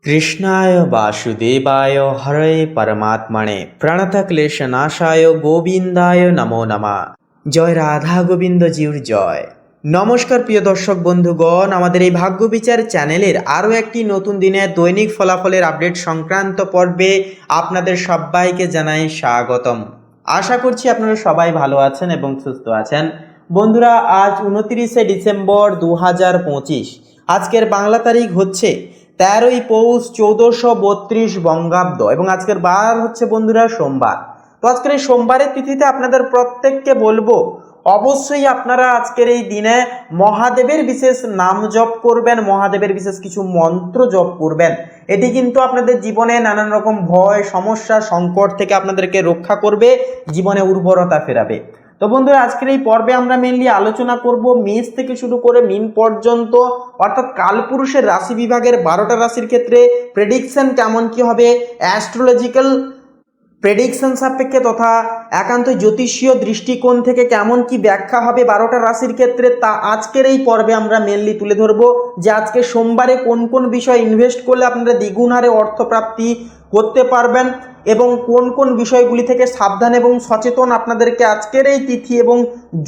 কৃষ্ণায় বাসুদেবায় হরে পরমাত্মনে প্রণতক্লেশনাশায় গোবিন্দায় নমো নমঃ। জয় রাধা গোবিন্দ জিউর জয়। নমস্কার প্রিয় দর্শক বন্ধুগণ, আমাদের এই ভাগ্য বিচার চ্যানেলের আরও একটি নতুন দিনের দৈনিক ফলাফলের আপডেট সংক্রান্ত পর্বে আপনাদের সবাইকে জানাই স্বাগতম। আশা করছি আপনারা সবাই ভালো আছেন এবং সুস্থ আছেন। বন্ধুরা, আজ 29শে ডিসেম্বর 2025, আজকের বাংলা তারিখ হচ্ছে 13ই পৌষ 1432 বঙ্গাব্দ এবং আজকের বার হচ্ছে বন্ধুরা সোমবার। তো আজকের এই সোমবারের তিথিতে আপনাদের প্রত্যেককে বলবো অবশ্যই আপনারা আজকের এই দিনে মহাদেবের বিশেষ নাম জপ করবেন, মহাদেবের বিশেষ কিছু মন্ত্র জপ করবেন। এটি কিন্তু আপনাদের জীবনে নানান রকম ভয়, সমস্যা, সংকট থেকে আপনাদেরকে রক্ষা করবে, জীবনে উর্বরতা ফেরাবে। তো বন্ধুরা, আজকের এই পর্বে আমরা মেনলি আলোচনা করব মেষ থেকে শুরু করে মিন পর্যন্ত, অর্থাৎ কালপুরুষের রাশি বিভাগের 12টা রাশির ক্ষেত্রে প্রেডিকশন কেমন কি হবে, অ্যাস্ট্রোলজিক্যাল প্রেডিকশন সাপেক্ষে তথা একান্ত জ্যোতিষীয় দৃষ্টিকোণ থেকে কেমন কি ব্যাখ্যা হবে 12টা রাশির ক্ষেত্রে, তা আজকের এই পর্বে আমরা মেনলি তুলে ধরবো। যে আজকে সোমবারে কোন কোন বিষয় ইনভেস্ট করলে আপনারা দ্বিগুণ হারে অর্থপ্রাপ্তি করতে পারবেন এবং কোন কোন বিষয়গুলি থেকে সাবধান এবং সচেতন আপনাদেরকে আজকের এই তিথি এবং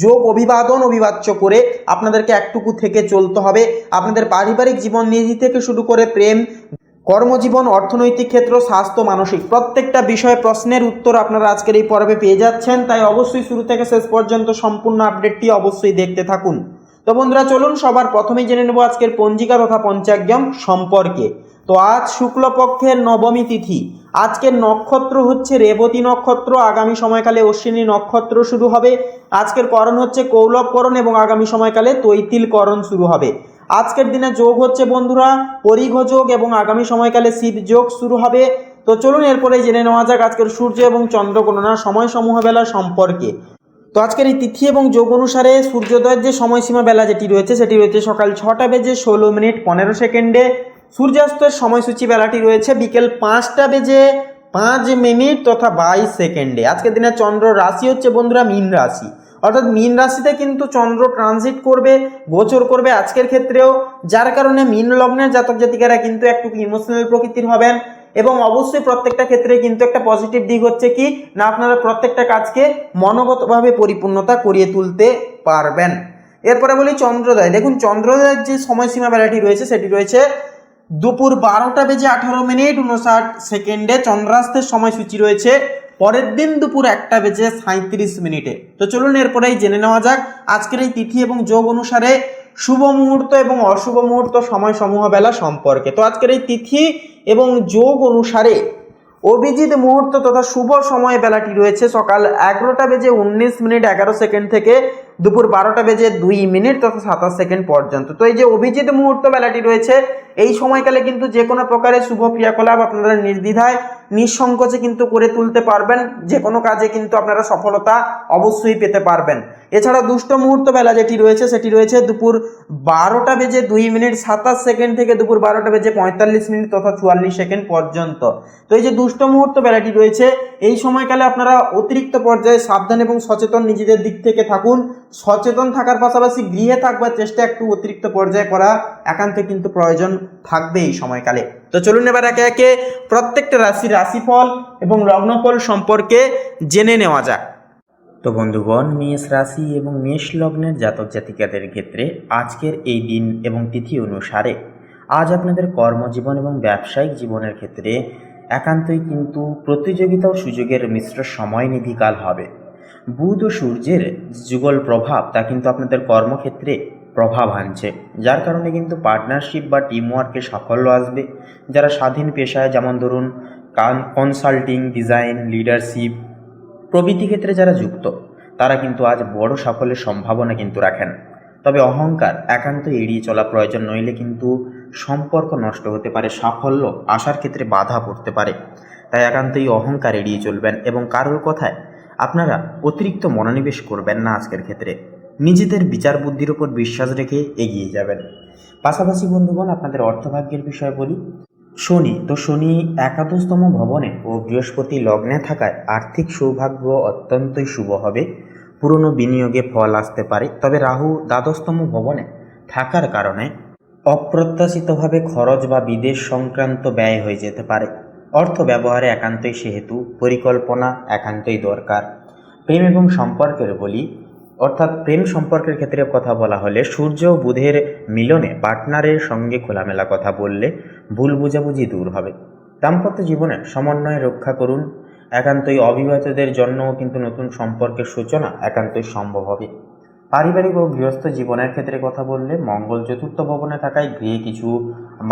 যোগ অভিবাচ্য করে আপনাদেরকে একটুকু থেকে চলতে হবে। আপনাদের পারিবারিক জীবন নিধি থেকে শুরু করে প্রেম, কর্মজীবন, অর্থনৈতিক ক্ষেত্র, স্বাস্থ্য, মানসিক প্রত্যেকটা বিষয়ে প্রশ্নের উত্তর আপনারা আজকের এই পর্বে পেয়ে যাচ্ছেন। তাই অবশ্যই শুরু থেকে শেষ পর্যন্ত সম্পূর্ণ আপডেটটি অবশ্যই দেখতে থাকুন। তো বন্ধুরা, চলুন সবার প্রথমেই জেনে নেব আজকের পঞ্জিকা তথা পঞ্চাঙ্গম সম্পর্কে। তো আজ শুক্লপক্ষের নবমী তিথি, আজকের নক্ষত্র হচ্ছে রেবতী নক্ষত্র, আগামী সময়কালে অশ্বিনী নক্ষত্র শুরু হবে। আজকের করণ হচ্ছে কৌলবকরণ এবং আগামী সময়কালে তৈতিলকরণ শুরু হবে। আজকের দিনে যোগ হচ্ছে বন্ধুরা পরিঘ যোগ এবং আগামী সময়কালে শিব যোগ শুরু হবে। তো চলুন এরপরে জেনে নেওয়া যাক আজকের সূর্য এবং চন্দ্র গণনার সময়সমূহ বেলা সম্পর্কে। তো আজকের এই তিথি এবং যোগ অনুসারে সূর্যোদয়ের যে সময়সীমা বেলা যেটি রয়েছে সেটি রয়েছে সকাল 6টা বেজে 16 মিনিট 15 সেকেন্ডে। সূর্যাস্তের সময়সূচি বেলাটি রয়েছে বিকেল 5টা বেজে 5 মিনিট তথা 22 সেকেন্ডে। আজকের দিনে চন্দ্র রাশি হচ্ছে বন্ধুরা মীন রাশি, অর্থাৎ মীন রাশিতে কিন্তু চন্দ্র ট্রানজিট করবে, গোচর করবে আজকের ক্ষেত্রেও, যার কারণে মীন লগ্নের জাতক জাতিকারা কিন্তু একটু ইমোশনাল প্রকৃতির হবেন এবং অবশ্যই প্রত্যেকটা ক্ষেত্রে কিন্তু একটা পজিটিভ দিক হচ্ছে কি না, আপনারা প্রত্যেকটা কাজকে মনোগতভাবে পরিপূর্ণতা করিয়ে তুলতে পারবেন। এরপরে বলি চন্দ্রোদয়। দেখুন, চন্দ্রোদয়ের যে সময়সীমা বেলাটি রয়েছে সেটি রয়েছে দুপুর 12টা বেজে 18 মিনিট 59 সেকেন্ডে। চন্দ্রাস্তের সময়সূচি রয়েছে পরের দিন দুপুর 1টা বেজে 37 মিনিটে। তো চলুন এরপরেই জেনে নেওয়া যাক আজকের এই তিথি এবং যোগ অনুসারে শুভ মুহূর্ত এবং অশুভ মুহূর্ত সময়সমূহ বেলা সম্পর্কে। তো আজকের এই তিথি এবং যোগ অনুসারে অভিজিৎ মুহূর্ত তথা শুভ সময় বেলাটি রয়েছে সকাল 11টা বেজে 19 মিনিট 11 সেকেন্ড থেকে দুপুর 12টা বেজে 2 মিনিট তথা 27 সেকেন্ড পর্যন্ত। তো এই যে অভিজিৎ মুহূর্ত বেলাটি রয়েছে এই সময়কালে কিন্তু যে কোনো প্রকারের শুভ ক্রিয়াকলাপ আপনারা নির্দ্বিধায় নিঃসংকোচে কিন্তু করে তুলতে পারবেন, যে কোনো কাজে কিন্তু আপনারা সফলতা অবশ্যই পেতে পারবেন। এছাড়া দুষ্ট মুহূর্ত বেলা যেটি রয়েছে সেটি রয়েছে দুপুর 12টা বেজে 2 মিনিট 27 সেকেন্ড থেকে দুপুর 12টা বেজে 45 মিনিট তথা 44 সেকেন্ড পর্যন্ত। তো এই যে দুষ্ট মুহূর্ত বেলাটি রয়েছে এই সময়কালে আপনারা অতিরিক্ত পর্যায়ে সাবধান এবং সচেতন নিজেদের দিক থেকে থাকুন। সচেতন থাকার পাশাপাশি গৃহে থাকবার চেষ্টা একটু অতিরিক্ত পর্যায়ে করা একান্ত কিন্তু প্রয়োজন থাকবে এই সময়কালে। তো চলুন এবার একে একে প্রত্যেকটা রাশির রাশিফল এবং লগ্নফল সম্পর্কে জেনে নেওয়া যাক। তো বন্ধুগণ, মেষ রাশি এবং মেষ লগ্নের জাতক জাতিকাদের ক্ষেত্রে আজকের এই দিন এবং তিথি অনুসারে আজ আপনাদের কর্মজীবন এবং ব্যবসায়িক জীবনের ক্ষেত্রে একান্তই কিন্তু প্রতিযোগিতা ও সুযোগের মিশ্র সময়নিধিকাল হবে। বুধ ও সূর্যের যুগল প্রভাব তা কিন্তু আপনাদের কর্মক্ষেত্রে প্রভাব আনছে, যার কারণে কিন্তু পার্টনারশিপ বা টিমওয়ার্কে সাফল্য আসবে। যারা স্বাধীন পেশায় যেমন ধরুন কনসাল্টিং, ডিজাইন, লিডারশিপ প্রভৃতি ক্ষেত্রে যারা যুক্ত তারা কিন্তু আজ বড় সাফল্যের সম্ভাবনা কিন্তু রাখেন। তবে অহংকার একান্ত এড়িয়ে চলা প্রয়োজন, নইলে কিন্তু সম্পর্ক নষ্ট হতে পারে, সাফল্য আসার ক্ষেত্রে বাধা পড়তে পারে। তাই একান্তই অহংকার এড়িয়ে চলবেন এবং কারোর কথায় আপনারা অতিরিক্ত মনোনিবেশ করবেন না। আজকের ক্ষেত্রে নিজেদের বিচার বুদ্ধির উপর বিশ্বাস রেখে এগিয়ে যাবেন। পাশাপাশি বন্ধুগণ, আপনাদের অর্থভাগ্যের বিষয় বলি। শনি একাদশতম ভবনে ও বৃহস্পতি লগ্নে থাকায় আর্থিক সৌভাগ্য অত্যন্তই শুভ হবে। পুরনো বিনিয়োগে ফল আসতে পারে। তবে রাহু দ্বাদশতম ভবনে থাকার কারণে অপ্রত্যাশিতভাবে খরচ বা বিদেশ সংক্রান্ত ব্যয় হয়ে যেতে পারে। অর্থ ব্যবহারে একান্তই সেহেতু পরিকল্পনা একান্তই দরকার। প্রেম এবং সম্পর্কের বলি, অর্থাৎ প্রেম সম্পর্কের ক্ষেত্রে কথা বলা হলে সূর্য ও বুধের মিলনে পার্টনারের সঙ্গে খোলামেলা কথা বললে ভুল বোঝাবুঝি দূর হবে। দাম্পত্য জীবনে সমন্বয় রক্ষা করুন। একান্তই অবিবাহিতদের জন্যও কিন্তু নতুন সম্পর্কের সূচনা একান্তই সম্ভব হবে। পারিবারিক ও গৃহস্থ জীবনের ক্ষেত্রে কথা বললে মঙ্গল চতুর্থ ভবনে থাকায় গৃহে কিছু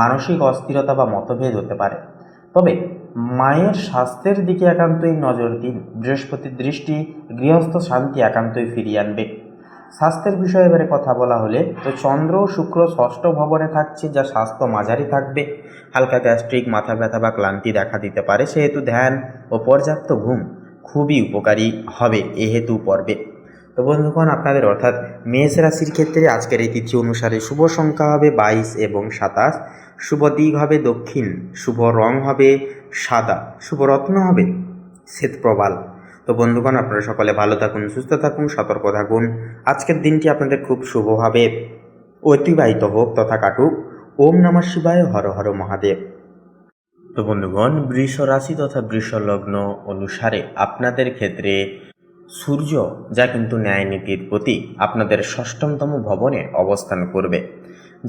মানসিক অস্থিরতা বা মতভেদ হতে পারে। তবে মায়ের স্বাস্থ্যের দিকে একান্তই নজর দিন। বৃহস্পতির দৃষ্টি গৃহস্থ শান্তি একান্তই ফিরিয়ে আনবে। স্বাস্থ্যের বিষয়ে এবারে কথা বলা হলে তো চন্দ্র ও শুক্র ষষ্ঠ ভবনে থাকছে, যা স্বাস্থ্য মাঝারি থাকবে। হালকা গ্যাস্ট্রিক, মাথা ব্যথা বা ক্লান্তি দেখা দিতে পারে, সেহেতু ধ্যান ও পর্যাপ্ত ঘুম খুবই উপকারী হবে এহেতু পর্বে। তো বন্ধুগণ, আপনাদের অর্থাৎ মেষ রাশির ক্ষেত্রে আজকের এই তিথি অনুসারে শুভ সংখ্যা হবে 22 এবং 27, শুভ দিক হবে দক্ষিণ, শুভ রং হবে সাদা, শুভ রত্ন হবে শ্বেতপ্রবাল। তো বন্ধুগণ, আপনারা সকলে ভালো থাকুন, সুস্থ থাকুন, সতর্ক থাকুন। আজকের দিনটি আপনাদের খুব শুভভাবে অতিবাহিত হোক তথা কাটুক। ওম নমঃ শিবায়, হর হর মহাদেব। তো বন্ধুগণ, বৃষ রাশি তথা বৃষ লগ্ন অনুসারে আপনাদের ক্ষেত্রে সূর্য, যা কিন্তু ন্যায় নীতির প্রতীক, আপনাদের ষষ্ঠমতম ভবনে অবস্থান করবে,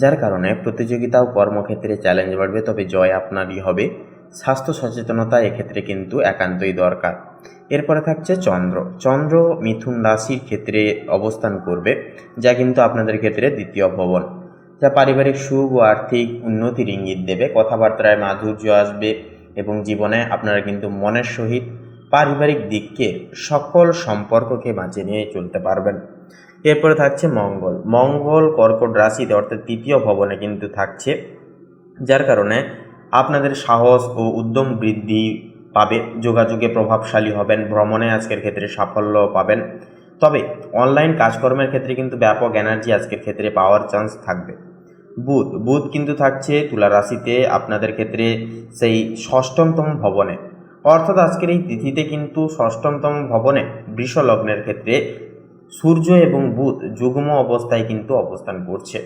যার কারণে প্রতিযোগিতা ও কর্মক্ষেত্রে চ্যালেঞ্জ বাড়বে, তবে জয় আপনারই হবে। স্বাস্থ্য সচেতনতা এক্ষেত্রে কিন্তু একান্তই দরকার। এরপরে থাকছে চন্দ্র। চন্দ্র মিথুন রাশির ক্ষেত্রে অবস্থান করবে, যা কিন্তু আপনাদের ক্ষেত্রে দ্বিতীয় ভবন, যা পারিবারিক সুখ ও আর্থিক উন্নতির ইঙ্গিত দেবে। কথাবার্তায় মাধুর্য আসবে এবং জীবনে আপনারা কিন্তু মনের সহিত পারিবারিক দিককে সকল সম্পর্ককে বাঁচিয়ে নিয়ে চলতে পারবেন। এরপরে থাকছে মঙ্গল। মঙ্গল কর্কট রাশিতে অর্থাৎ তৃতীয় ভবনে কিন্তু থাকছে, যার কারণে আপনাদের সাহস ও উদ্যম বৃদ্ধি পাবে। যোগাযোগে প্রভাবশালী হবেন, ভ্রমণে আজকের ক্ষেত্রে সাফল্য পাবেন। তবে অনলাইন কাজকর্মের ক্ষেত্রে কিন্তু ব্যাপক এনার্জি আজকের ক্ষেত্রে পাওয়ার চান্স থাকবে। বুধ কিন্তু থাকছে তুলা রাশিতে আপনাদের ক্ষেত্রে সেই ষষ্ঠমতম ভবনে, অর্থাৎ আজকের এই তিথিতে কিন্তু ষষ্ঠমতম ভবনে বৃষ লগ্নের ক্ষেত্রে সূর্য এবং বুধ যুগ্ম অবস্থায় কিন্তু অবস্থান করছে,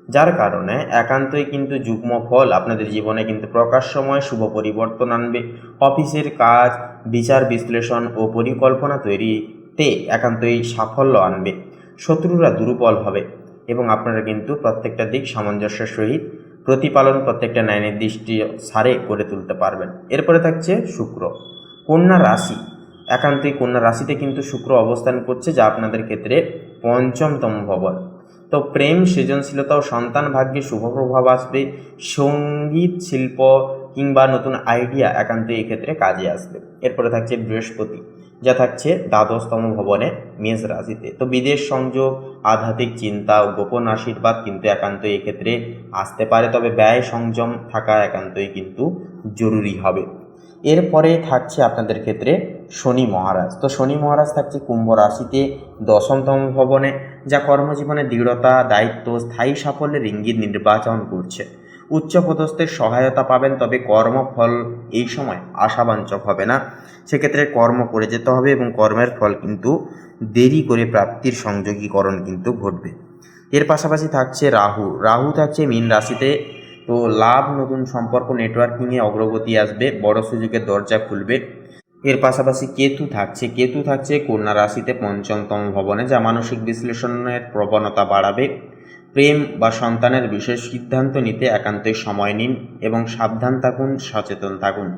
যার কারণে একান্তই কিন্তু যুগ্ম ফল আপনাদের জীবনে কিন্তু প্রকাশ্যময় শুভ পরিবর্তন আনবে। অফিসের কাজ, বিচার বিশ্লেষণ ও পরিকল্পনা তৈরিতে একান্তই সাফল্য আনবে। শত্রুরা দুর্বল হবে এবং আপনারা কিন্তু প্রত্যেকটা দিক সামঞ্জস্যের সহিত প্রতিপালন, প্রত্যেকটা ন্যায় নির্দিষ্ট সারে করে তুলতে পারবেন। এরপরে থাকছে শুক্র। কন্যা রাশি। একান্তই কন্যা রাশিতে কিন্তু শুক্র অবস্থান করছে, যা আপনাদের ক্ষেত্রে পঞ্চমতম ভবন। তো প্রেম, সৃজনশীলতা ও সন্তান ভাগ্যে শুভ প্রভাব আসবে। সঙ্গীত, শিল্প কিংবা নতুন আইডিয়া একান্তই এক্ষেত্রে কাজে আসবে। এরপরে থাকছে বৃহস্পতি, যা থাকছে দ্বাদশতম ভবনে মেষ রাশিতে। তো বিদেশ সংযোগ, আধ্যাত্মিক চিন্তা ও গোপন আশীর্বাদ কিন্তু একান্তই এক্ষেত্রে আসতে পারে, তবে ব্যয় সংযম থাকা একান্তই কিন্তু জরুরি হবে। এরপরে থাকছে আপনাদের ক্ষেত্রে শনি মহারাজ। তো শনি মহারাজ থাকছে কুম্ভ রাশিতে দশমতম ভবনে, যা কর্মজীবনে দৃঢ়তা, দায়িত্ব, স্থায়ী সাফল্যের ইঙ্গিত নির্বাচন করছে। উচ্চপদস্থের সহায়তা পাবেন, তবে কর্মফল এই সময় আশাবাঞ্ছক হবে না। সেক্ষেত্রে কর্ম করে যেতে হবে এবং কর্মের ফল কিন্তু দেরি করে প্রাপ্তির সংযোগীকরণ কিন্তু ঘটবে। এর পাশাপাশি থাকছে রাহু থাকছে মীন রাশিতে। তো লাভ, নতুন সম্পর্ক, নেটওয়ার্কিংয়ে অগ্রগতি আসবে, বড় সুযোগের দরজা খুলবে। এর পাশাপাশি কেতু থাকছে কন্যা রাশিতে পঞ্চমতম ভবনে, যা মানসিক বিশ্লেষণের প্রবণতা বাড়াবে। প্রেম বা সন্তানের বিশেষ সিদ্ধান্ত নিতে একান্তই সময় নিন এবং সাবধান থাকুন, সচেতন থাকুন।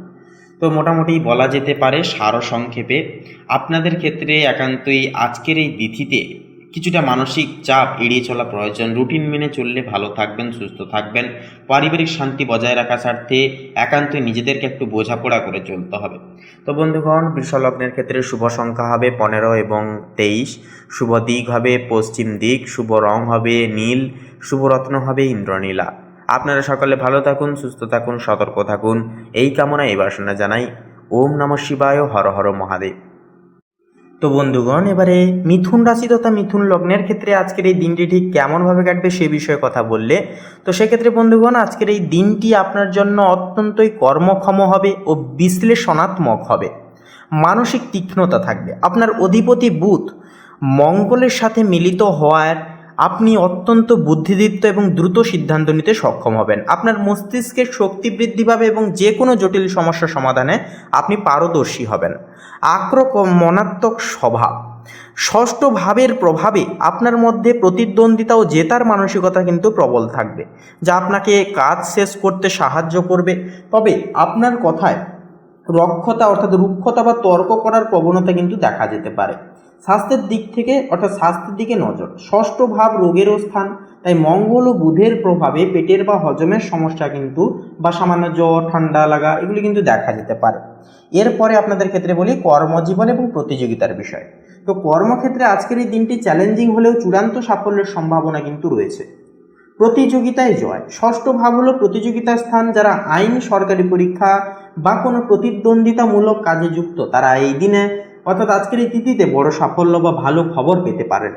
তো মোটামুটি বলা যেতে পারে সারসংক্ষেপে আপনাদের ক্ষেত্রে একান্তই আজকের এই তিথিতে কিছুটা মানসিক চাপ এড়িয়ে চলা প্রয়োজন। রুটিন মেনে চললে ভালো থাকবেন, সুস্থ থাকবেন। পারিবারিক শান্তি বজায় রাখার স্বার্থে একান্তই নিজেদেরকে একটু বোঝাপড়া করে চলতে হবে। তো বন্ধুগণ, বৃষ লগ্নের ক্ষেত্রে শুভ সংখ্যা হবে 15 এবং 23, শুভ দিক হবে পশ্চিম দিক, শুভ রং হবে নীল, শুভ রত্ন হবে ইন্দ্রনীলা। আপনারা সকলে ভালো থাকুন, সুস্থ থাকুন, সতর্ক থাকুন, এই কামনা এই বাসনা জানাই। ওম নমঃ শিবায়, হর হর মহাদেব। তো বন্ধুগণ, এবারে মিথুন রাশি তথা মিথুন লগ্নের ক্ষেত্রে আজকের এই দিনটি ঠিক কেমনভাবে কাটবে সে বিষয়ে কথা বললে, তো সেক্ষেত্রে বন্ধুগণ, আজকের এই দিনটি আপনার জন্য অত্যন্তই কর্মক্ষম হবে ও বিশ্লেষণাত্মক হবে। মানসিক তীক্ষ্ণতা থাকবে। আপনার অধিপতি বুধ মঙ্গলের সাথে মিলিত হওয়ার আপনি অত্যন্ত বুদ্ধিদীপ্ত এবং দ্রুত সিদ্ধান্ত নিতে সক্ষম হবেন। আপনার মস্তিষ্কের শক্তি বৃদ্ধি পাবে এবং যে কোনো জটিল সমস্যা সমাধানে আপনি পারদর্শী হবেন। আক্রমণাত্মক স্বভাব, ষষ্ঠ ভাবের প্রভাবে আপনার মধ্যে প্রতিদ্বন্দ্বিতা ও জেতার মানসিকতা কিন্তু প্রবল থাকবে, যা আপনাকে কাজ শেষ করতে সাহায্য করবে। তবে আপনার কথায় রক্ষতা অর্থাৎ রুক্ষতা বা তর্ক করার প্রবণতা কিন্তু দেখা যেতে পারে। স্বাস্থ্যের দিক থেকে অর্থাৎ স্বাস্থ্যের দিকে নজর, ষষ্ঠ ভাব রোগেরও স্থান, তাই মঙ্গল ও বুধের প্রভাবে পেটের বা হজমের সমস্যা কিন্তু বা সামান্য জ্বর ঠান্ডা লাগা এগুলি কিন্তু দেখা যেতে পারে। এরপরে আপনাদের ক্ষেত্রে বলি কর্মজীবন এবং প্রতিযোগিতার বিষয়। তো কর্মক্ষেত্রে আজকের এই দিনটি চ্যালেঞ্জিং হলেও চূড়ান্ত সাফল্যের সম্ভাবনা কিন্তু রয়েছে। প্রতিযোগিতায় জয়, ষষ্ঠ ভাব হলো প্রতিযোগিতার স্থান। যারা আইন, সরকারি পরীক্ষা বা কোনো প্রতিদ্বন্দ্বিতামূলক কাজে যুক্ত তারা এই দিনে অর্থাৎ আজকের এই তিথিতে বড় সাফল্য বা ভালো খবর পেতে পারেন।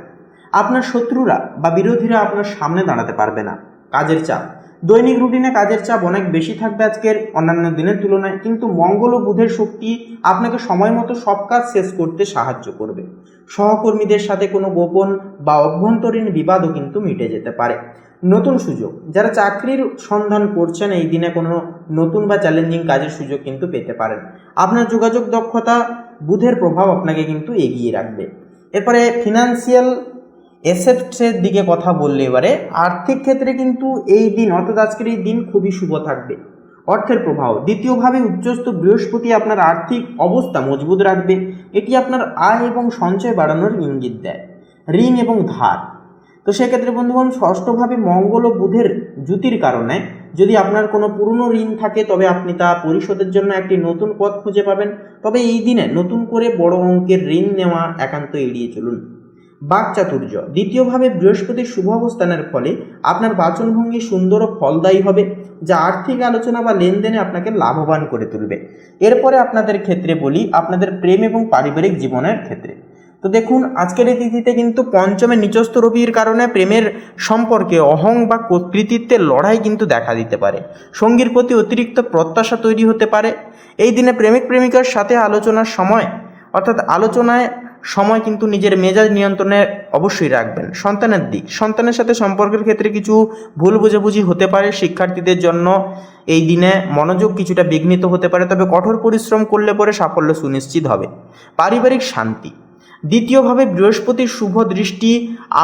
আপনার শত্রুরা বা বিরোধীরা আপনার সামনে দাঁড়াতে পারবে না। কাজের চাপ, দৈনিক রুটিনে কাজের চাপ অনেক বেশি থাকবে আজকের অন্যান্য দিনের তুলনায়, কিন্তু মঙ্গল ও বুধের শক্তি আপনাকে সময় মতো সব কাজ শেষ করতে সাহায্য করবে। সহকর্মীদের সাথে কোনো গোপন বা অভ্যন্তরীণ বিবাদও কিন্তু মিটে যেতে পারে। নতুন সুযোগ, যারা চাকরির সন্ধান করছেন এই দিনে কোনো নতুন বা চ্যালেঞ্জিং কাজের সুযোগ কিন্তু পেতে পারেন। আপনার যোগাযোগ দক্ষতা, বুধের প্রভাব আপনাকে কিন্তু এগিয়ে রাখবে। এরপরে ফিনান্সিয়াল এসেটসের দিকে কথা বললে এবারে আর্থিক ক্ষেত্রে কিন্তু এই দিন অর্থাৎ আজকের এই দিন খুবই শুভ থাকবে। অর্থের প্রভাব, দ্বিতীয়ভাবে উচ্চস্থ বৃহস্পতি আপনার আর্থিক অবস্থা মজবুত রাখবে। এটি আপনার আয় এবং সঞ্চয় বাড়ানোর ইঙ্গিত দেয়। ঋণ এবং ধার, তো সেক্ষেত্রে বন্ধুগণ ষষ্ঠভাবে মঙ্গল ও বুধের জ্যোতির কারণে যদি আপনার কোনো পুরনো ঋণ থাকে তবে আপনি তা পরিশোধের জন্য একটি নতুন পথ খুঁজে পাবেন। তবে এই দিনে নতুন করে বড় অঙ্কের ঋণ নেওয়া একান্ত এড়িয়ে চলুন। বাকচাতুর্য, দ্বিতীয়ভাবে বৃহস্পতির শুভ অবস্থানের ফলে আপনার বাচনভঙ্গি সুন্দর ও ফলদায়ী হবে, যা আর্থিক আলোচনা বা লেনদেনে আপনাকে লাভবান করে তুলবে। এরপরে আপনাদের ক্ষেত্রে বলি আপনাদের প্রেম এবং পারিবারিক জীবনের ক্ষেত্রে। তো দেখুন আজকের এই তিথিতে কিন্তু পঞ্চমে নিচস্থ রবির কারণে প্রেমের সম্পর্কে অহং বা কৃতিত্বের লড়াই কিন্তু দেখা দিতে পারে। সঙ্গীর প্রতি অতিরিক্ত প্রত্যাশা তৈরি হতে পারে। এই দিনে প্রেমিক প্রেমিকার সাথে আলোচনার সময় অর্থাৎ আলোচনায় সময় কিন্তু নিজের মেজাজ নিয়ন্ত্রণে অবশ্যই রাখবেন। সন্তানের দিক, সন্তানের সাথে সম্পর্কের ক্ষেত্রে কিছু ভুল বোঝাবুঝি হতে পারে। শিক্ষার্থীদের জন্য এই দিনে মনোযোগ কিছুটা বিঘ্নিত হতে পারে, তবে কঠোর পরিশ্রম করলে পরে সাফল্য সুনিশ্চিত হবে। পারিবারিক শান্তি, দ্বিতীয়ভাবে বৃহস্পতির শুভ দৃষ্টি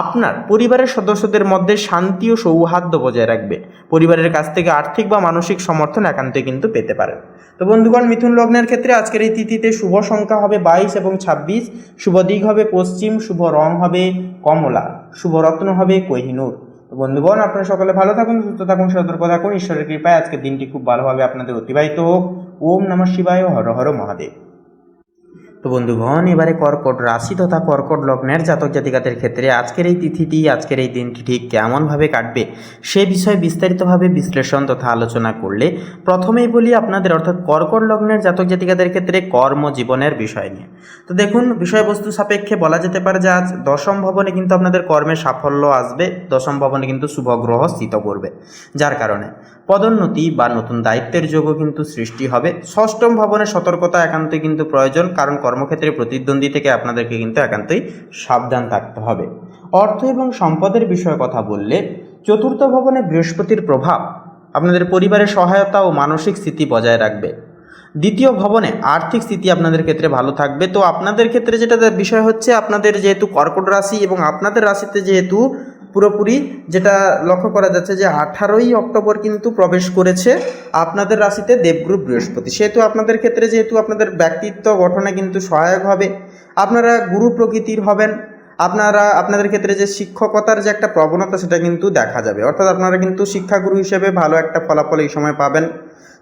আপনার পরিবারের সদস্যদের মধ্যে শান্তি ও সৌহার্দ্য বজায় রাখবে। পরিবারের কাছ থেকে আর্থিক বা মানসিক সমর্থন একান্তই কিন্তু পেতে পারেন। তো বন্ধুগণ, মিথুন লগ্নের ক্ষেত্রে আজকের এই তিথিতে শুভ সংখ্যা হবে 22 এবং 26, শুভ দিক হবে পশ্চিম, শুভ রং হবে কমলা, শুভ রত্ন হবে কোহিনূর। তো বন্ধুগণ, আপনারা সকলে ভালো থাকুন, সুস্থ থাকুন, সতর্ক থাকুন। ঈশ্বরের কৃপায় আজকের দিনটি খুব ভালোভাবে আপনাদের অতিবাহিত হোক। ওম নমঃ শিবায়, হর হর মহাদেব। তো বন্ধুগণ, এবারে কর্কট রাশি তথা কর্কট লগ্নের জাতক জাতিকাদের ক্ষেত্রে আজকের এই তিথিটি আজকের এই দিনটি ঠিক কেমনভাবে কাটবে সে বিষয়ে বিস্তারিতভাবে বিশ্লেষণ তথা আলোচনা করলে প্রথমেই বলি আপনাদের অর্থাৎ কর্কট লগ্নের জাতক জাতিকাদের ক্ষেত্রে কর্মজীবনের বিষয় নিয়ে। তো দেখুন, বিষয়বস্তু সাপেক্ষে বলা যেতে পারে যে আজ দশম ভবনে কিন্তু আপনাদের কর্মে সাফল্য আসবে। দশম ভবনে কিন্তু শুভ গ্রহ স্থিত করবে, যার কারণে পদোন্নতি বা নতুন দায়িত্বের যোগও কিন্তু সৃষ্টি হবে। ষষ্ঠম ভবনে সতর্কতা একান্তই কিন্তু প্রয়োজন, কারণ কর্মক্ষেত্রে প্রতিদ্বন্দ্বী থেকে আপনাদেরকে কিন্তু একান্তই সাবধান থাকতে হবে। অর্থ এবং সম্পদের বিষয়ে কথা বললে চতুর্থ ভবনে বৃহস্পতির প্রভাব আপনাদের পরিবারের সহায়তা ও মানসিক স্থিতি বজায় রাখবে। দ্বিতীয় ভবনে আর্থিক স্থিতি আপনাদের ক্ষেত্রে ভালো থাকবে। তো আপনাদের ক্ষেত্রে যেটা বিষয় হচ্ছে, আপনাদের যেহেতু কর্কট রাশি এবং আপনাদের রাশিতে যেহেতু পুরোপুরি যেটা লক্ষ্য করা যাচ্ছে যে 18ই অক্টোবর কিন্তু প্রবেশ করেছে আপনাদের রাশিতে দেবগুরু বৃহস্পতি, সেহেতু আপনাদের ক্ষেত্রে যেহেতু আপনাদের ব্যক্তিত্ব গঠনে কিন্তু সহায়ক হবে। আপনারা গুরু প্রকৃতির হবেন। আপনাদের ক্ষেত্রে যে শিক্ষকতার যে একটা প্রবণতা সেটা কিন্তু দেখা যাবে, অর্থাৎ আপনারা কিন্তু শিক্ষাগুরু হিসেবে ভালো একটা ফলাফল এই সময় পাবেন।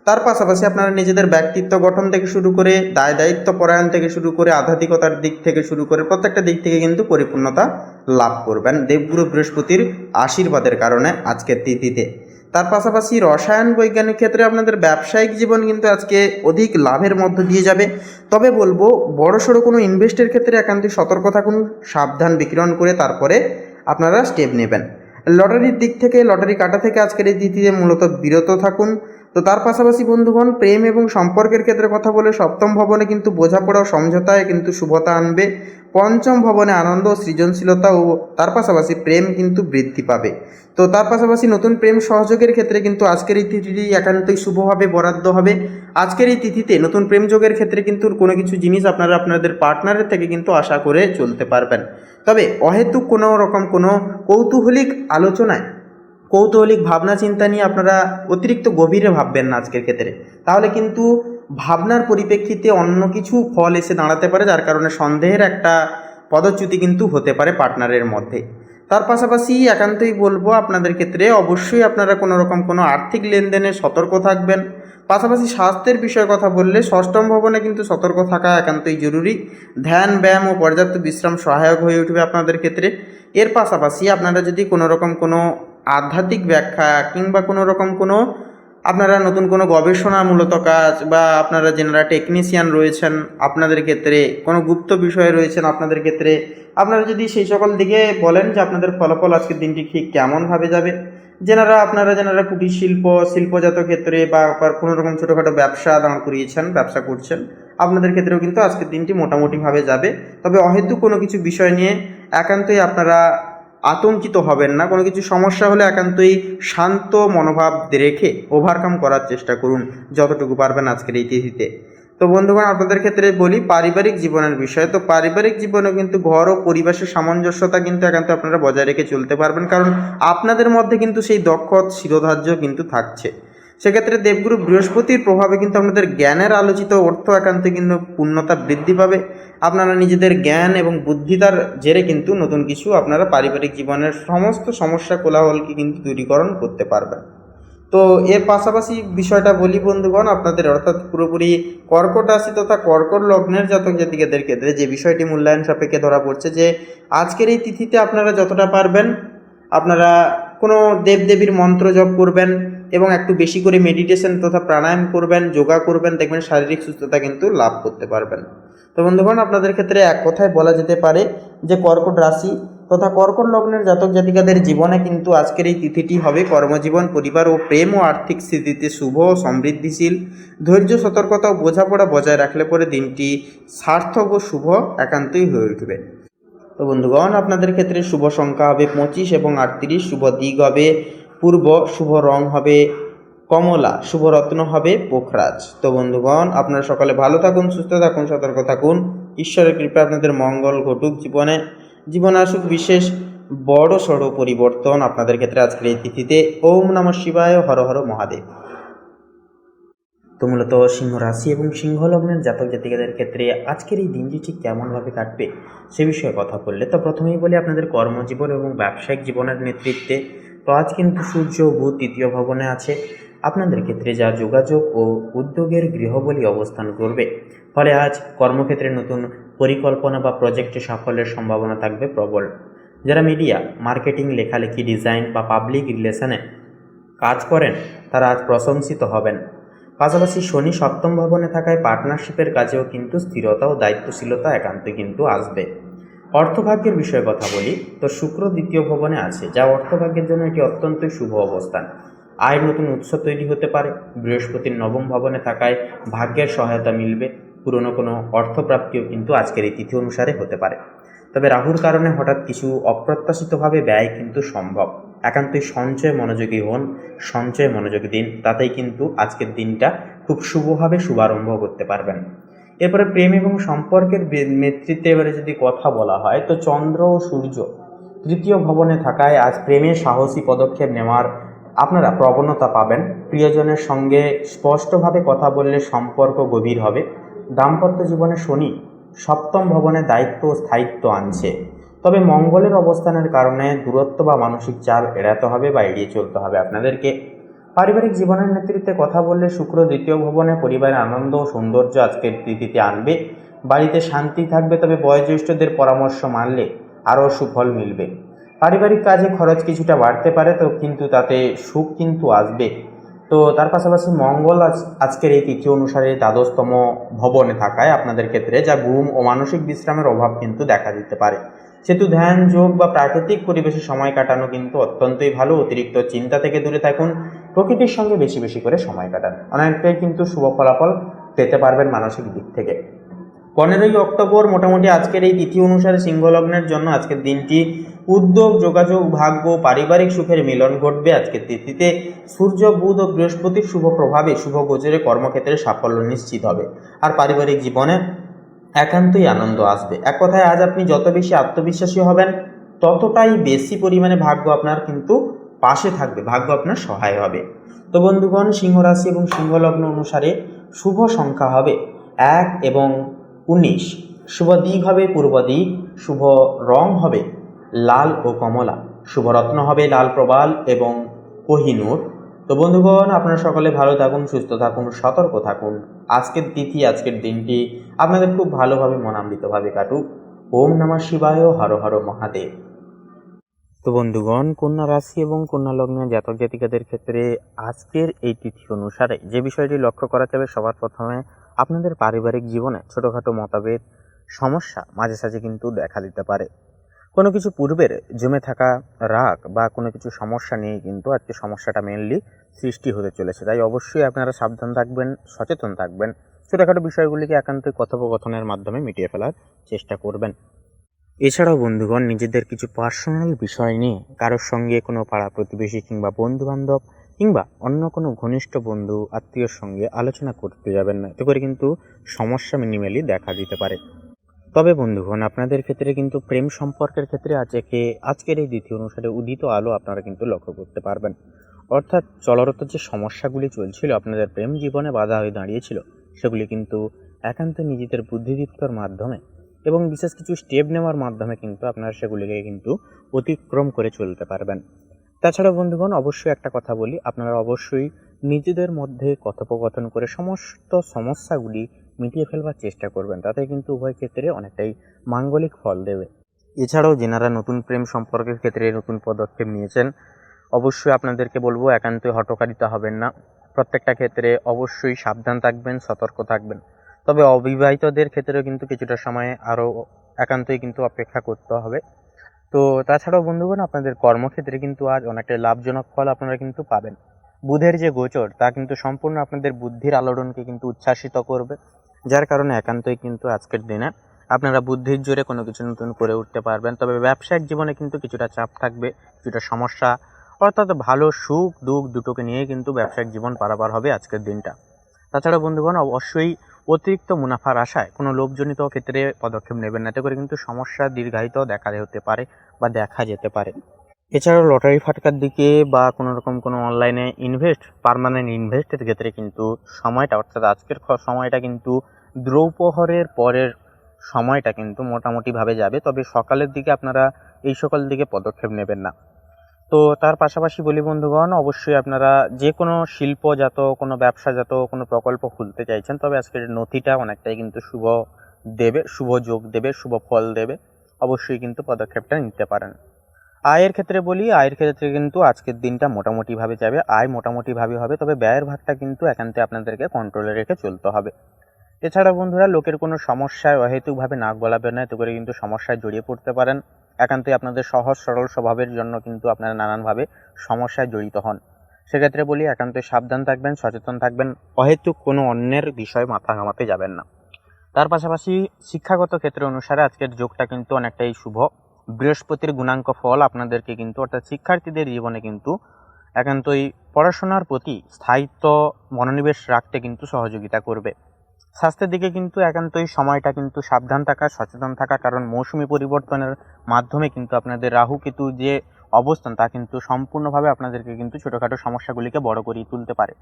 তার পাশাপাশি আপনারা নিজেদের ব্যক্তিত্ব গঠন থেকে শুরু করে দায় দায়িত্ব পরায়ণ থেকে শুরু করে আধ্যাত্মিকতার দিক থেকে শুরু করে প্রত্যেকটা দিক থেকে কিন্তু পরিপূর্ণতা লাভ করবেন দেবগুরু বৃহস্পতির আশীর্বাদের কারণে আজকের তিথিতে। তার পাশাপাশি রসায়ন বৈজ্ঞানিক ক্ষেত্রে আপনাদের ব্যবসায়িক জীবন কিন্তু আজকে অধিক লাভের মধ্য দিয়ে যাবে। তবে বলবো বড়সড় কোনো ইনভেস্টের ক্ষেত্রে একান্তই সতর্ক থাকুন, সাবধান বিকিরণ করে তারপরে আপনারা স্টেপ নেবেন। লটারির দিক থেকে লটারি কাটা থেকে আজকের এই তিথিতে মূলত বিরত থাকুন। তো তো তার পাশাপাশি বন্ধুগণ, প্রেম এবং সম্পর্কের ক্ষেত্রে কথা বলে সপ্তম ভবনে কিন্তু বোঝাপড়া ও সমঝোতায় কিন্তু শুভতা আনবে। পঞ্চম ভবনে আনন্দ ও সৃজনশীলতা ও তার পাশাপাশি প্রেম কিন্তু বৃদ্ধি পাবে। তো তার পাশাপাশি নতুন প্রেম সহযোগের ক্ষেত্রে কিন্তু আজকের এই তিথিটি একান্তই শুভভাবে বরাদ্দ হবে। আজকের এই তিথিতে নতুন প্রেম যোগের ক্ষেত্রে কিন্তু কোনো কিছু জিনিস আপনারা আপনাদের পার্টনারের থেকে কিন্তু আশা করে চলতে পারবেন। তবে অহেতুক কোনো রকম কোনো কৌতূহলিক আলোচনায়, কৌতূহলিক ভাবনা চিন্তা নিয়ে আপনারা অতিরিক্ত গভীরে ভাববেন না আজকের ক্ষেত্রে, তাহলে কিন্তু ভাবনার পরিপ্রেক্ষিতে অন্য কিছু ফল এসে দাঁড়াতে পারে, যার কারণে সন্দেহের একটা পদচ্যুতি কিন্তু হতে পারে পার্টনারের মধ্যে। তার পাশাপাশি একান্তই বলবো আপনাদের ক্ষেত্রে অবশ্যই আপনারা কোনো রকম কোনো আর্থিক লেনদেনে সতর্ক থাকবেন। পাশাপাশি স্বাস্থ্যের বিষয়ে কথা বললে ষষ্ঠম ভবনে কিন্তু সতর্ক থাকা একান্তই জরুরি। ধ্যান, ব্যায়াম ও পর্যাপ্ত বিশ্রাম সহায়ক হয়ে উঠবে আপনাদের ক্ষেত্রে। এর পাশাপাশি আপনারা যদি কোনো রকম কোনো আধ্যাত্মিক ব্যাখ্যা কিংবা কোনো রকম কোনো আপনারা নতুন কোনো গবেষণামূলক কাজ, বা আপনারা যেনারা টেকনিশিয়ান রয়েছেন আপনাদের ক্ষেত্রে, কোনো গুপ্ত বিষয়ে রয়েছেন আপনাদের ক্ষেত্রে, আপনারা যদি সেই সকল দিকে বলেন যে আপনাদের ফলাফল আজকের দিনটি ঠিক কেমনভাবে যাবে, যেনারা কুটির শিল্প, শিল্পজাত ক্ষেত্রে বা কোনো রকম ছোটোখাটো ব্যবসা দাঁড় করিয়েছেন, ব্যবসা করছেন, আপনাদের ক্ষেত্রেও কিন্তু আজকের দিনটি মোটামুটিভাবে যাবে। তবে অহেতুক কোনো কিছু বিষয় নিয়ে একান্তই আপনারা আতঙ্কিত হবেন না। কোনো কিছু সমস্যা হলে একান্তই শান্ত মনোভাব রেখে ওভারকাম করার চেষ্টা করুন যতটুকু পারবেন আজকের এই তিথিতে। তো বন্ধুগণ, আপনাদের ক্ষেত্রে বলি পারিবারিক জীবনের বিষয়ে। তো পারিবারিক জীবনেও কিন্তু ঘর ও পরিবেশের সামঞ্জস্যতা কিন্তু একান্ত আপনারা বজায় রেখে চলতে পারবেন, কারণ আপনাদের মধ্যে কিন্তু সেই দক্ষ শিরোধার্য কিন্তু থাকছে। সেক্ষেত্রে দেবগুরু বৃহস্পতির প্রভাবে কিন্তু আপনাদের জ্ঞানের আলোচিত অর্থ একান্ত কিন্তু পূর্ণতা বৃদ্ধি পাবে। আপনারা নিজেদের জ্ঞান এবং বুদ্ধিতার জেরে কিন্তু নতুন কিছু আপনারা পারিবারিক জীবনের সমস্ত সমস্যা কোলাহলকে কিন্তু দূরীকরণ করতে পারবেন। তো এর পাশাপাশি বিষয়টা বলি বন্ধুগণ, আপনাদের অর্থাৎ পুরোপুরি কর্কট রাশি তথা কর্কট লগ্নের জাতক জাতিকাদের ক্ষেত্রে যে বিষয়টি মূল্যায়ন সাপেক্ষে ধরা পড়ছে, যে আজকের এই তিথিতে আপনারা যতটা পারবেন আপনারা কোনো দেবদেবীর মন্ত্র জপ করবেন এবং একটু বেশি করে মেডিটেশন তথা প্রাণায়াম করবেন, যোগা করবেন, দেখবেন শারীরিক সুস্থতা কিন্তু লাভ করতে পারবেন। তো বন্ধুগণ, আপনাদের ক্ষেত্রে এক কথায় বলা যেতে পারে যে কর্কট রাশি তথা কর্কট লগ্নের জাতক জাতিকাদের জীবনে কিন্তু আজকের এই তিথিটি হবে কর্মজীবন, পরিবার ও প্রেম ও আর্থিক স্থিতিতে শুভ ও সমৃদ্ধিশীল। ধৈর্য, সতর্কতা ও বোঝাপড়া বজায় রাখলে পরে দিনটি সার্থক ও শুভ একান্তই হয়ে উঠবে। তো বন্ধুগণ, আপনাদের ক্ষেত্রে শুভ সংখ্যা হবে 25 এবং 38, শুভ দিক হবে পূর্ব, শুভ রং হবে কমলা, শুভ রত্ন হবে পোখরাজ। তো বন্ধুগণ, আপনারা সকালে ভালো থাকুন, সুস্থ থাকুন, সতর্ক থাকুন। ঈশ্বরের কৃপা আপনাদের মঙ্গল ঘটুক, জীবনে আসুক বিশেষ বড় সড় পরিবর্তন আপনাদের ক্ষেত্রে আজকের এই তিথিতে। ওম নমঃ শিবায়, হর হর মহাদেব। তো মূলত সিংহ রাশি এবং সিংহ লগ্নের জাতক জাতিকাদের ক্ষেত্রে আজকের এই দিনটি ঠিক কেমনভাবে কাটবে সে বিষয়ে কথা বললে, তো প্রথমেই বলি আপনাদের কর্মজীবন এবং ব্যবসায়িক জীবনের নেতৃত্বে। তো আজ কিন্তু সূর্য ও বুধ তৃতীয় ভবনে আছে আপনাদের ক্ষেত্রে, যা যোগাযোগ ও উদ্যোগের গৃহবলী অবস্থান করবে। ফলে আজ কর্মক্ষেত্রে নতুন পরিকল্পনা বা প্রজেক্টে সাফল্যের সম্ভাবনা থাকবে প্রবল। যারা মিডিয়া, মার্কেটিং, লেখালেখি, ডিজাইন বা পাবলিক রিলেশনে কাজ করেন তারা আজ প্রশংসিত হবেন। পাশাপাশি শনি সপ্তম ভবনে থাকায় পার্টনারশিপের কাজেও কিন্তু স্থিরতা ও দায়িত্বশীলতা একান্তই কিন্তু আসবে। অর্থভাগ্যের বিষয়ে কথা বলি, তো শুক্র দ্বিতীয় ভবনে আছে, যা অর্থভাগ্যের জন্য এটি অত্যন্তই শুভ অবস্থান। আয়ের নতুন উৎস তৈরি হতে পারে। বৃহস্পতির নবম ভবনে থাকায় ভাগ্যের সহায়তা মিলবে। পুরনো কোনো অর্থপ্রাপ্তিও কিন্তু আজকের এই তিথি অনুসারে হতে পারে। তবে রাহুর কারণে হঠাৎ কিছু অপ্রত্যাশিতভাবে ব্যয় কিন্তু সম্ভব। একান্তই সঞ্চয়ে মনোযোগী হন, সঞ্চয়ে মনোযোগ দিন, তাতেই কিন্তু আজকের দিনটা খুব শুভভাবে শুভারম্ভ করতে পারবেন। এরপরে প্রেম এবং সম্পর্কের নেতৃত্বে এবারে যদি কথা বলা হয়, তো চন্দ্র ও সূর্য তৃতীয় ভবনে থাকায় আজ প্রেমে সাহসী পদক্ষেপ নেওয়ার আপনারা প্রবণতা পাবেন। প্রিয়জনের সঙ্গে স্পষ্টভাবে কথা বললে সম্পর্ক গভীর হবে। দাম্পত্য জীবনে শনি সপ্তম ভবনে দায়িত্ব ও স্থায়িত্ব আনছে, তবে মঙ্গলের অবস্থানের কারণে দূরত্ব বা মানসিক চাপ এড়াতে হবে বা এড়িয়ে চলতে হবে আপনাদেরকে। পারিবারিক জীবনের নেতৃত্বে কথা বললে শুক্র দ্বিতীয় ভবনে পরিবারের আনন্দ ও সৌন্দর্য আজকের তিথিতে আনবে। বাড়িতে শান্তি থাকবে, তবে বয়োজ্যেষ্ঠদের পরামর্শ মানলে আরও সুফল মিলবে। পারিবারিক কাজে খরচ কিছুটা বাড়তে পারে, তো কিন্তু তাতে সুখ কিন্তু আসবে। তো তার পাশাপাশি মঙ্গল আজকের এই তিথি অনুসারে দ্বাদশতম ভবনে থাকায় আপনাদের ক্ষেত্রে যা ঘুম ও মানসিক বিশ্রামের অভাব কিন্তু দেখা দিতে পারে। সেহেতু ধ্যান, যোগ বা প্রাকৃতিক পরিবেশে সময় কাটানো কিন্তু অত্যন্তই ভালো। অতিরিক্ত চিন্তা থেকে দূরে থাকুন। প্রকৃতির সঙ্গে বেশি বেশি করে সময় কাটান, অনেকটাই কিন্তু শুভ ফলাফল পেতে পারবেন মানসিক দিক থেকে। 15ই অক্টোবর মোটামুটি আজকের এই তিথি অনুসারে সিংহ লগ্নের জন্য আজকের দিনটি উদ্যোগ, যোগাযোগ, ভাগ্য, পারিবারিক সুখের মিলন ঘটবে। আজকের তিথিতে সূর্য, বুধ ও বৃহস্পতির শুভ প্রভাবে শুভ গোচরে কর্মক্ষেত্রে সাফল্য নিশ্চিত হবে, আর পারিবারিক জীবনে একান্তই আনন্দ আসবে। এক কথায় আজ আপনি যত বেশি আত্মবিশ্বাসী হবেন ততটাই বেশি পরিমাণে ভাগ্য আপনার কিন্তু পাশে থাকবে, ভাগ্য আপনার সহায় হবে। তো বন্ধুগণ, সিংহ রাশি এবং সিংহ লগ্ন অনুসারে শুভ সংখ্যা হবে 1 এবং 19, শুভ দিক হবে পূর্ব দিক, শুভ রং হবে লাল ও কমলা, শুভ রত্ন হবে লাল প্রবাল এবং কোহিনূর। তো বন্ধুগণ, আপনারা সকলে ভালো থাকুন, সুস্থ থাকুন, সতর্ক থাকুন। আজকের তিথি, আজকের দিনটি আপনাদের খুব ভালোভাবে মনামৃতভাবে কাটুক। ওম নমঃ শিবায়, হর হর মহাদেব। তো বন্ধুগণ, কন্যা রাশি এবং কন্যা লগ্নের জাতক জাতিকাদের ক্ষেত্রে আজকের এই তিথি অনুসারে যে বিষয়টি লক্ষ্য করা যাবে, সবার প্রথমে আপনাদের পারিবারিক জীবনে ছোটোখাটো মতভেদ, সমস্যা মাঝে সাঝে কিন্তু দেখা দিতে পারে। কোনো কিছু পূর্বের জমে থাকা রাগ বা কোনো কিছু সমস্যা নিয়ে কিন্তু আজকে সমস্যাটা মেনলি সৃষ্টি হতে চলেছে। তাই অবশ্যই আপনারা সাবধান থাকবেন, সচেতন থাকবেন, ছোটোখাটো বিষয়গুলিকে একান্তই কথোপকথনের মাধ্যমে মিটিয়ে ফেলার চেষ্টা করবেন। এছাড়াও বন্ধুগণ, নিজেদের কিছু পার্সোনাল বিষয় নিয়ে কারোর সঙ্গে কোনো পাড়া প্রতিবেশী কিংবা বন্ধুবান্ধব কিংবা অন্য কোনো ঘনিষ্ঠ বন্ধু আত্মীয়র সঙ্গে আলোচনা করতে যাবেন না, এতে করে কিন্তু সমস্যা মিনিমালি দেখা দিতে পারে। তবে বন্ধুগণ, আপনাদের ক্ষেত্রে কিন্তু প্রেম সম্পর্কের ক্ষেত্রে আজকের এই তিথি অনুসারে উদিত আলো আপনারা কিন্তু লক্ষ্য করতে পারবেন। অর্থাৎ চলরত যে সমস্যাগুলি চলছিল, আপনাদের প্রেম জীবনে বাধা হয়ে দাঁড়িয়েছিল, সেগুলি কিন্তু একান্ত নিজেদের বুদ্ধিদীপ্তর মাধ্যমে এবং বিশেষ কিছু স্টেপ নেওয়ার মাধ্যমে কিন্তু আপনারা সেগুলিকে কিন্তু অতিক্রম করে চলতে পারবেন। তাছাড়া বন্ধুগণ, অবশ্যই একটা কথা বলি, আপনারা অবশ্যই নিজেদের মধ্যে কথোপকথন করে সমস্ত সমস্যাগুলি মিটিয়ে ফেলবার চেষ্টা করবেন, তাতে কিন্তু উভয় ক্ষেত্রে অনেকটাই মাঙ্গলিক ফল দেবে। এছাড়াও যেনারা নতুন প্রেম সম্পর্কের ক্ষেত্রে নতুন পদক্ষেপ নিয়েছেন, অবশ্যই আপনাদেরকে বলবো একান্তই হঠকারিতা হবেন না, প্রত্যেকটা ক্ষেত্রে অবশ্যই সাবধান থাকবেন, সতর্ক থাকবেন। তবে অবিবাহিতদের ক্ষেত্রেও কিন্তু কিছুটা সময় আরও একান্তই কিন্তু অপেক্ষা করতে হবে। তো তাছাড়াও বন্ধুগণ, আপনাদের কর্মক্ষেত্রে কিন্তু আজ অনেকটাই লাভজনক ফল আপনারা কিন্তু পাবেন। বুধের যে গোচর, তা কিন্তু সম্পূর্ণ আপনাদের বুদ্ধির আলোড়নকে কিন্তু উচ্ছ্বাসিত করবে, যার কারণে একান্তই কিন্তু আজকের দিনে আপনারা বুদ্ধির জোরে কোনো কিছু নতুন করে উঠতে পারবেন। তবে ব্যবসায়িক জীবনে কিন্তু কিছুটা চাপ থাকবে, কিছুটা সমস্যা, অর্থাৎ ভালো সুখ দুঃখ দুটোকে নিয়ে কিন্তু ব্যবসায়িক জীবন পারাপার হবে আজকের দিনটা। তাছাড়া বন্ধুগণ, অবশ্যই অতিরিক্ত মুনাফার আশায় কোনো লোভজনিত ক্ষেত্রে পদক্ষেপ নেবেন না, এতে করে কিন্তু সমস্যা দীর্ঘায়িত দেখা হতে পারে বা দেখা যেতে পারে। এছাড়াও লটারি ফাটকার দিকে বা কোনো রকম কোনো অনলাইনে পার্মানেন্ট ইনভেস্টের ক্ষেত্রে কিন্তু সময়টা, অর্থাৎ আজকের সময়টা কিন্তু দ্রৌপহরের পরের সময়টা কিন্তু মোটামুটিভাবে যাবে। তবে সকালের দিকে আপনারা এই সকল দিকে পদক্ষেপ নেবেন না। তো তার পাশাপাশি বলি বন্ধুগণ, অবশ্যই আপনারা যে কোনো শিল্পজাত, কোনো ব্যবসাজাত কোনো প্রকল্প খুলতে চাইছেন, তবে আজকের নথিটা অনেকটাই কিন্তু শুভ দেবে, শুভ যোগ দেবে, শুভ ফল দেবে, অবশ্যই কিন্তু পদক্ষেপটা নিতে পারেন। আয়ের ক্ষেত্রে বলি, আয়ের ক্ষেত্রে কিন্তু আজকের দিনটা মোটামুটিভাবে যাবে, আয় মোটামুটিভাবে হবে, তবে ব্যয়ের ভাগটা কিন্তু একান্তে আপনাদেরকে কন্ট্রোলে রেখে চলতে হবে। এছাড়া বন্ধুরা, লোকের কোনো সমস্যায় অহেতুকভাবে নাক গলাবেন না, এতে করে কিন্তু সমস্যায় জড়িয়ে পড়তে পারেন। একান্তই আপনাদের সহজ সরল স্বভাবের জন্য কিন্তু আপনারা নানানভাবে সমস্যায় জড়িত হন। সেক্ষেত্রে বলি, একান্তই সাবধান থাকবেন, সচেতন থাকবেন, অহেতুক কোনো অন্যের বিষয়ে মাথা ঘামাতে যাবেন না। তার পাশাপাশি শিক্ষাগত ক্ষেত্র অনুসারে আজকের যোগটা কিন্তু অনেকটাই শুভ। বৃহস্পতির গুণাঙ্ক ফল আপনাদেরকে কিন্তু, অর্থাৎ শিক্ষার্থীদের জীবনে কিন্তু একান্তই পড়াশোনার প্রতি স্থায়িত্ব মনোনিবেশ রাখতে কিন্তু সহযোগিতা করবে। স্বাস্থ্যের দিকে কিন্তু একান্তই সময়টা কিন্তু সাবধান থাকা, সচেতন থাকা, কারণ মৌসুমি পরিবর্তনের মাধ্যমে কিন্তু আপনাদের রাহু কেতু যে অবস্থান, তা কিন্তু সম্পূর্ণভাবে আপনাদেরকে কিন্তু ছোটোখাটো সমস্যাগুলিকে বড় করিয়ে তুলতে পারে।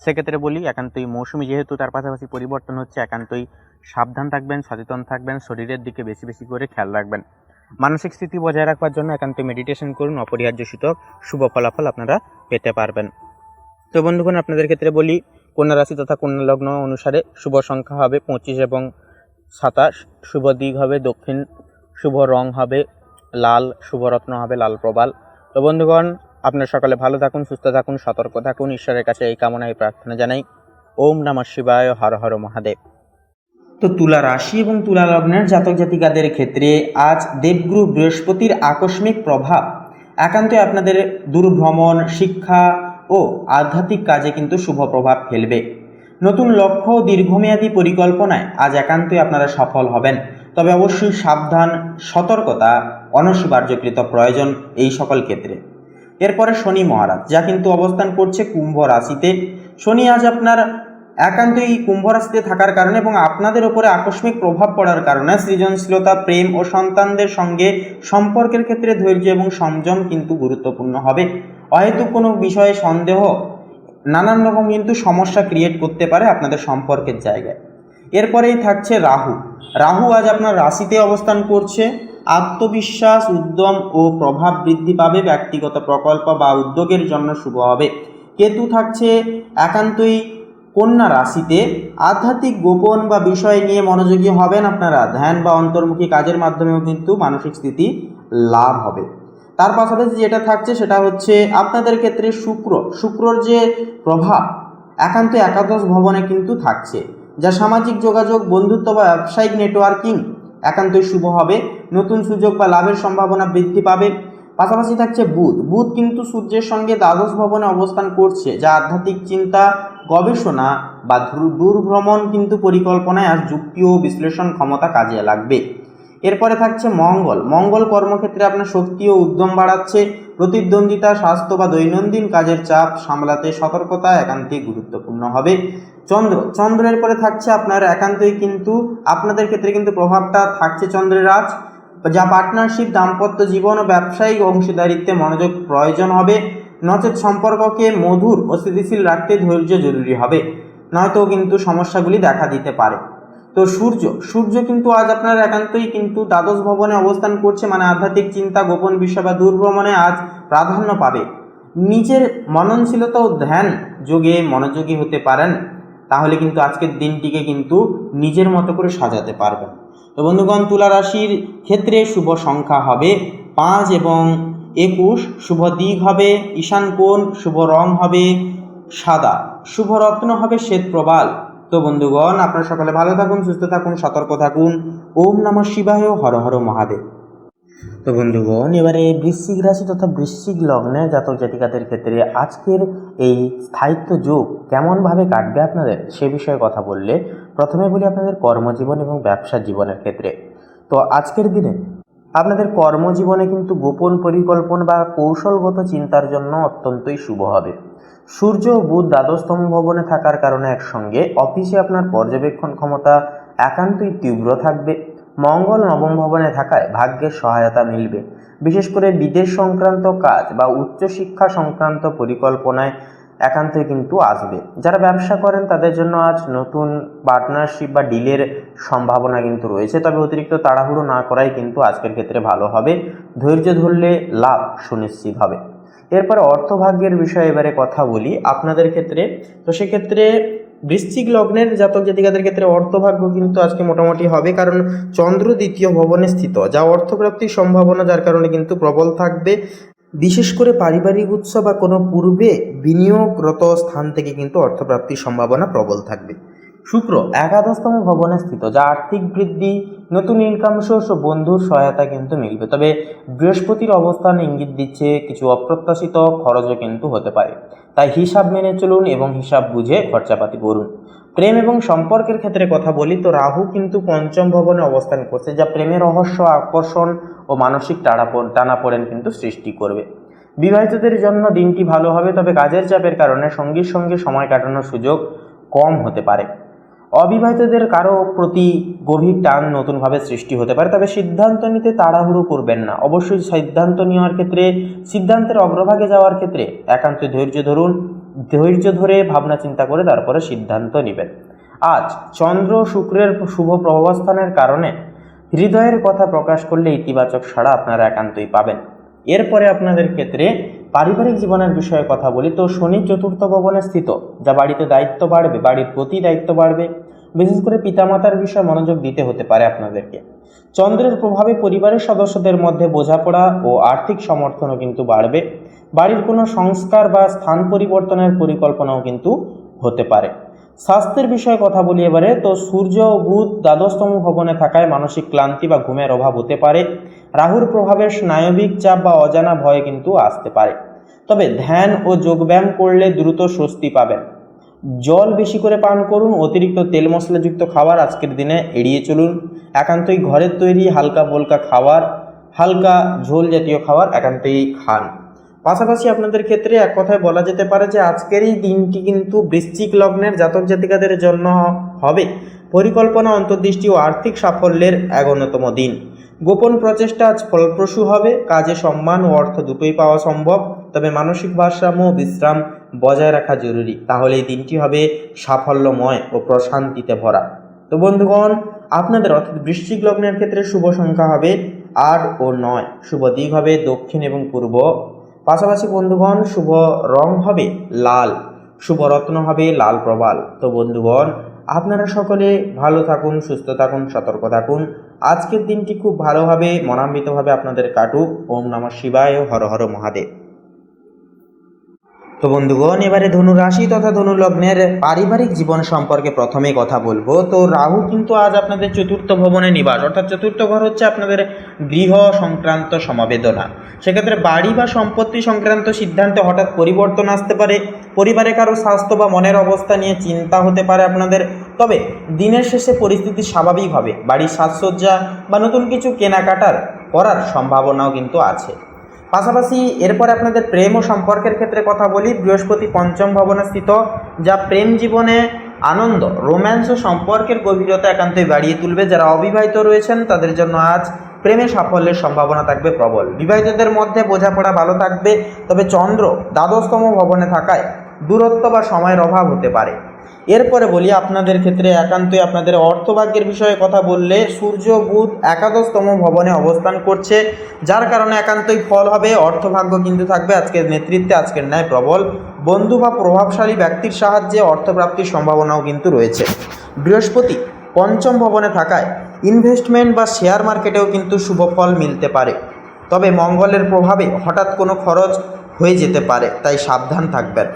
সেক্ষেত্রে বলি, একান্তই মৌসুমি যেহেতু, তার পাশাপাশি পরিবর্তন হচ্ছে, একান্তই সাবধান থাকবেন, সচেতন থাকবেন, শরীরের দিকে বেশি বেশি করে খেয়াল রাখবেন। মানসিক স্থিতি বজায় রাখবার জন্য একান্তই মেডিটেশন করুন, অপরিহার্য সূচক শুভ ফলাফল আপনারা পেতে পারবেন। তো বন্ধুগণ, আপনাদের ক্ষেত্রে বলি, কন্যা রাশি তথা কন্যা লগ্ন অনুসারে শুভ সংখ্যা হবে 25 এবং 27, শুভ দিক হবে দক্ষিণ, শুভ রং হবে লাল, শুভ রত্ন হবে লাল প্রবাল। তো বন্ধুগণ, আপনারা সকালে ভালো থাকুন, সুস্থ থাকুন, সতর্ক থাকুন, ঈশ্বরের কাছে এই কামনায় প্রার্থনা জানাই। ওম নমঃ শিবায়, হর হর মহাদেব। তো তুলা রাশি এবং তুলা লগ্নের জাতক জাতিকাদের ক্ষেত্রে আজ দেবগুরু বৃহস্পতির আকস্মিক প্রভাব একান্তই আপনাদের দূরভ্রমণ, শিক্ষা ও ও আধ্যাত্মিক কাজে কিন্তু শুভ প্রভাব ফেলবে। নতুন লক্ষ্য ও দীর্ঘমেয়াদী পরিকল্পনায় আজ একান্তই আপনারা সফল হবেন, তবে অবশ্যই সাবধান, সতর্কতা অনস্বীকার্যকৃত প্রয়োজন এই সকল ক্ষেত্রে। এরপরে শনি মহারাজ, যা কিন্তু অবস্থান করছে কুম্ভ রাশিতে। শনি আজ আপনার একান্তই কুম্ভ রাশিতে থাকার কারণে এবং আপনাদের উপরে আকস্মিক প্রভাব পড়ার কারণে সৃজনশীলতা, প্রেম ও সন্তানদের সঙ্গে সম্পর্কের ক্ষেত্রে ধৈর্য এবং সংযম কিন্তু গুরুত্বপূর্ণ হবে। অহেতুক কোনো বিষয়ে সন্দেহ নানান রকম কিন্তু সমস্যা ক্রিয়েট করতে পারে আপনাদের সম্পর্কের জায়গায়। এরপরেই থাকছে রাহু। রাহু আজ আপনার রাশিতে অবস্থান করছে। আত্মবিশ্বাস, উদ্যম ও প্রভাব বৃদ্ধি পাবে, ব্যক্তিগত প্রকল্প বা উদ্যোগের জন্য শুভ হবে। কেতু থাকছে একান্তই কন্যা রাশিতে। আধ্যাত্মিক গোপন বা বিষয় নিয়ে মনোযোগী হবেন আপনারা। ধ্যান বা অন্তর্মুখী কাজের মাধ্যমেও কিন্তু মানসিক স্থিতি লাভ হবে। তার পাশাপাশি যেটা থাকছে সেটা হচ্ছে আপনাদের ক্ষেত্রে শুক্রর যে প্রভাব একান্ত একাদশ ভবনে কিন্তু থাকছে, যা সামাজিক যোগাযোগ, বন্ধুত্ব বা ব্যবসায়িক নেটওয়ার্কিং একান্তই শুভ হবে। নতুন সুযোগ বা লাভের সম্ভাবনা বৃদ্ধি পাবে। পাশাপাশি থাকছে বুধ কিন্তু সূর্যের সঙ্গে দ্বাদশ ভবনে অবস্থান করছে, যা আধ্যাত্মিক চিন্তা, গবেষণা বা দূরভ্রমণ কিন্তু পরিকল্পনায় আর যুক্তি ও বিশ্লেষণ ক্ষমতা কাজে লাগবে। এরপরে থাকছে মঙ্গল কর্মক্ষেত্রে আপনার শক্তি ও উদ্যম বাড়াচ্ছে। প্রতিদ্বন্দ্বিতা, স্বাস্থ্য বা দৈনন্দিন কাজের চাপ সামলাতে সতর্কতা একান্তই গুরুত্বপূর্ণ হবে। চন্দ্রের পরে থাকছে আপনার একান্তই কিন্তু আপনাদের ক্ষেত্রে কিন্তু প্রভাবটা থাকছে চন্দ্রের আজ, যা পার্টনারশিপ, দাম্পত্য জীবন ও ব্যবসায়িক অংশীদারিত্বে মনোযোগ প্রয়োজন হবে। নচেত সম্পর্ককে মধুর ও স্থিতিশীল রাখতে ধৈর্য জরুরি হবে, নয়তো কিন্তু সমস্যাগুলি দেখা দিতে পারে। তো সূর্য কিন্তু আজ আপনার একান্তই কিন্তু দ্বাদশ ভবনে অবস্থান করছে, মানে আধ্যাত্মিক চিন্তা, গোপন বিষয় বা দূরভ্রমণে আজ প্রাধান্য পাবে। নিজের মননশীলতা ও ধ্যান যোগে মনোযোগী হতে পারেন, তাহলে কিন্তু আজকের দিনটিকে কিন্তু নিজের মতো করে সাজাতে পারবেন। তো বন্ধুগণ, তুলা রাশির ক্ষেত্রে শুভ সংখ্যা হবে 5 এবং 21, শুভ দিক হবে ঈশান কোণ, শুভ রং হবে সাদা, শুভ রত্ন হবে শ্বেত প্রবাল। তো বন্ধুগণ, আপনারা সকলে ভালো থাকুন, সুস্থ থাকুন, সতর্ক থাকুন। ওম নমঃ শিবায়, হর হর মহাদেব। তো বন্ধুগণ, এবারে বৃশ্চিক রাশি তথা বৃশ্চিক লগ্নের জাতক জাতিকাদের ক্ষেত্রে আজকের এই স্থায়িত্ব যোগ কেমনভাবে কাটবে আপনাদের, সে বিষয়ে কথা বললে প্রথমে বলি আপনাদের কর্মজীবন এবং ব্যবসা জীবনের ক্ষেত্রে। তো আজকের দিনে আপনাদের কর্মজীবনে কিন্তু গোপন পরিকল্পনা বা কৌশলগত চিন্তার জন্য অত্যন্তই শুভ হবে। সূর্য ও বুধ দ্বাদশতম ভবনে থাকার কারণে একসঙ্গে অফিসে আপনার পর্যবেক্ষণ ক্ষমতা একান্তই তীব্র থাকবে। মঙ্গল নবম ভবনে থাকায় ভাগ্যের সহায়তা মিলবে। বিশেষ করে বিদেশ সংক্রান্ত কাজ বা উচ্চশিক্ষা সংক্রান্ত পরিকল্পনায় একান্তই কিন্তু আসবে। যারা ব্যবসা করেন তাদের জন্য আজ নতুন পার্টনারশিপ বা ডিলের সম্ভাবনা কিন্তু রয়েছে, তবে অতিরিক্ত তাড়াহুড়ো না করাই কিন্তু আজকের ক্ষেত্রে ভালো হবে। ধৈর্য ধরলে লাভ সুনিশ্চিত হবে। এরপরে অর্থভাগ্যের বিষয়ে এবারে কথা বলি আপনাদের ক্ষেত্রে। তো সেক্ষেত্রে বৃশ্চিক লগ্নের জাতক জাতিকাদের ক্ষেত্রে অর্থভাগ্য কিন্তু আজকে মোটামুটি হবে, কারণ চন্দ্র দ্বিতীয় ভবনে স্থিত, যা অর্থপ্রাপ্তির সম্ভাবনা যার কারণে কিন্তু প্রবল থাকবে। বিশেষ করে পারিবারিক উৎস বা কোনো পূর্বে বিনিয়োগরত স্থান থেকে কিন্তু অর্থপ্রাপ্তির সম্ভাবনা প্রবল থাকবে। শুক্র একাদশতম ভবনে স্থিত, যা আর্থিক বৃদ্ধি, নতুন ইনকাম সোর্স ও বন্ধুর সহায়তা কিন্তু মিলবে। তবে বৃহস্পতির অবস্থান ইঙ্গিত দিচ্ছে কিছু অপ্রত্যাশিত খরচও কিন্তু হতে পারে, তাই হিসাব মেনে চলুন এবং হিসাব বুঝে খরচাপাতি করুন। প্রেম এবং সম্পর্কের ক্ষেত্রে কথা বলি, তো রাহু কিন্তু পঞ্চম ভবনে অবস্থান করছে, যা প্রেমের রহস্য, আকর্ষণ ও মানসিক টানাপোড়েন কিন্তু সৃষ্টি করবে। বিবাহিতদের জন্য দিনটি ভালো হবে, তবে কাজের চাপের কারণে সঙ্গীর সঙ্গে সময় কাটানোর সুযোগ কম হতে পারে। অবিবাহিতদের কারো প্রতি গভীর টান নতুনভাবে সৃষ্টি হতে পারে, তবে সিদ্ধান্ত নিতে তাড়াহুড়ো করবেন না। অবশ্যই সিদ্ধান্ত নেওয়ার ক্ষেত্রে, সিদ্ধান্তের অগ্রভাগে যাওয়ার ক্ষেত্রে একান্ত ধৈর্য ধরুন। ধৈর্য ধরে ভাবনা চিন্তা করে তারপরে সিদ্ধান্ত নেবেন। আজ চন্দ্র শুক্রের শুভ প্রভাবস্থানের কারণে হৃদয়ের কথা প্রকাশ করলে ইতিবাচক সাড়া আপনারা একান্তই পাবেন। এরপরে আপনাদের ক্ষেত্রে পারিবারিক জীবনের বিষয়ে কথা বলি, তো শনি চতুর্থ ভবনে স্থিত, যা বাড়িতে দায়িত্ব বাড়বে, বাড়ির প্রতি দায়িত্ব বাড়বে। বিশেষ করে পিতামাতার বিষয়ে মনোযোগ দিতে হতে পারে আপনাদেরকে। চন্দ্রের প্রভাবে পরিবারের সদস্যদের মধ্যে বোঝাপড়া ও আর্থিক সমর্থনও কিন্তু বাড়বে। বাড়ির কোনো সংস্কার বা স্থান পরিবর্তনের পরিকল্পনাও কিন্তু হতে পারে। স্বাস্থ্যের বিষয়ে কথা বলি এবারে, তো সূর্য ও বুধ দ্বাদশতম ভবনে থাকায় মানসিক ক্লান্তি বা ঘুমের অভাব হতে পারে। রাহুর প্রভাবে স্নায়বিক চাপ বা অজানা ভয় কিন্তু আসতে পারে। তবে ধ্যান ও যোগব্যায়াম করলে দ্রুত স্বস্তি পাবেন। জল বেশি করে পান করুন। অতিরিক্ত তেল মশলাযুক্ত খাবার আজকের দিনে এড়িয়ে চলুন। একান্তই ঘরের তৈরি হালকা ফুলকা খাবার, হালকা ঝোল জাতীয় খাবার একান্তই খান। পাশাপাশি আপনাদের ক্ষেত্রে এক কথায় বলা যেতে পারে যে আজকের এই দিনটি কিন্তু বৃশ্চিক লগ্নের জাতক জাতিকাদের জন্য হবে পরিকল্পনা, অন্তর্দৃষ্টি ও আর্থিক সাফল্যের এক অন্যতম দিন। গোপন প্রচেষ্টা আজ ফলপ্রসূ হবে। কাজে সম্মান ও অর্থ দুটোই পাওয়া সম্ভব, তবে মানসিক ভারসাম্য ও বিশ্রাম বজায় রাখা জরুরি। তাহলে এই দিনটি হবে সাফল্যময় ও প্রশান্তিতে ভরা। তো বন্ধুগণ, আপনাদের অর্থাৎ বৃশ্চিক লগ্নের ক্ষেত্রে শুভ সংখ্যা হবে 8 ও 9, শুভ দিক হবে দক্ষিণ এবং পূর্ব। পাশাপাশি বন্ধুগণ, শুভ রং হবে লাল, শুভ রত্ন হবে লাল প্রবাল। তো বন্ধুগণ, আপনারা সকলে ভালো থাকুন, সুস্থ থাকুন, সতর্ক থাকুন। আজকের দিনটি খুব ভালোভাবে মনান্বিতভাবে আপনাদের কাটুক। ওম নমঃ শিবায়, হর হর মহাদেব। তো বন্ধুগণ, এবারে ধনু রাশি তথা ধনু লগ্নের পারিবারিক জীবন সম্পর্কে প্রথমে কথা বলবো। তো রাহু কিন্তু আজ আপনাদের চতুর্থ ভবনে নিবাস, অর্থাৎ চতুর্থ ঘর হচ্ছে আপনাদের গৃহ সংক্রান্ত সমবেদনা। সেক্ষেত্রে বাড়ি বা সম্পত্তি সংক্রান্ত সিদ্ধান্তে হঠাৎ পরিবর্তন আসতে পারে। পরিবারে কারো স্বাস্থ্য বা মনের অবস্থা নিয়ে চিন্তা হতে পারে আপনাদের। তবে দিনের শেষে পরিস্থিতি স্বাভাবিক হবে। বাড়ির সাজসজ্জা বা নতুন কিছু কেনাকাটার করার সম্ভাবনাও কিন্তু আছে। পাশাপাশি এরপর আপনাদের প্রেম ও সম্পর্কের ক্ষেত্রে কথা বলি। বৃহস্পতি পঞ্চম ভবনে স্থিত, যা প্রেম জীবনে আনন্দ, রোম্যান্স ও সম্পর্কের গভীরতা একান্তই বাড়িয়ে তুলবে। যারা অবিবাহিত রয়েছেন তাদের জন্য আজ প্রেমে সাফল্যের সম্ভাবনা থাকবে প্রবল। বিবাহিতদের মধ্যে বোঝাপড়া ভালো থাকবে। তবে চন্দ্র দ্বাদশতম ভবনে থাকায় দূরত্ব বা সময়ের অভাব হতে পারে। এরপরে বলি আপনাদের ক্ষেত্রে একান্তই আপনাদের অর্থভাগ্যের বিষয়ে কথা বললে, সূর্য বুধ একাদশতম ভবনে অবস্থান করছে, যার কারণে একান্তই ফল হবে। অর্থভাগ্য কিন্তু থাকবে আজকের নেতৃত্বে আজকের ন্যায় প্রবল। বন্ধু বা প্রভাবশালী ব্যক্তির সাহায্যে অর্থপ্রাপ্তির সম্ভাবনাও কিন্তু রয়েছে। বৃহস্পতি পঞ্চম ভবনে থাকায় ইনভেস্টমেন্ট বা শেয়ার মার্কেটেও কিন্তু শুভ ফল মিলতে পারে। তবে মঙ্গলের প্রভাবে হঠাৎ কোনো খরচ হয়ে যেতে পারে, তাই সাবধান থাকবেন।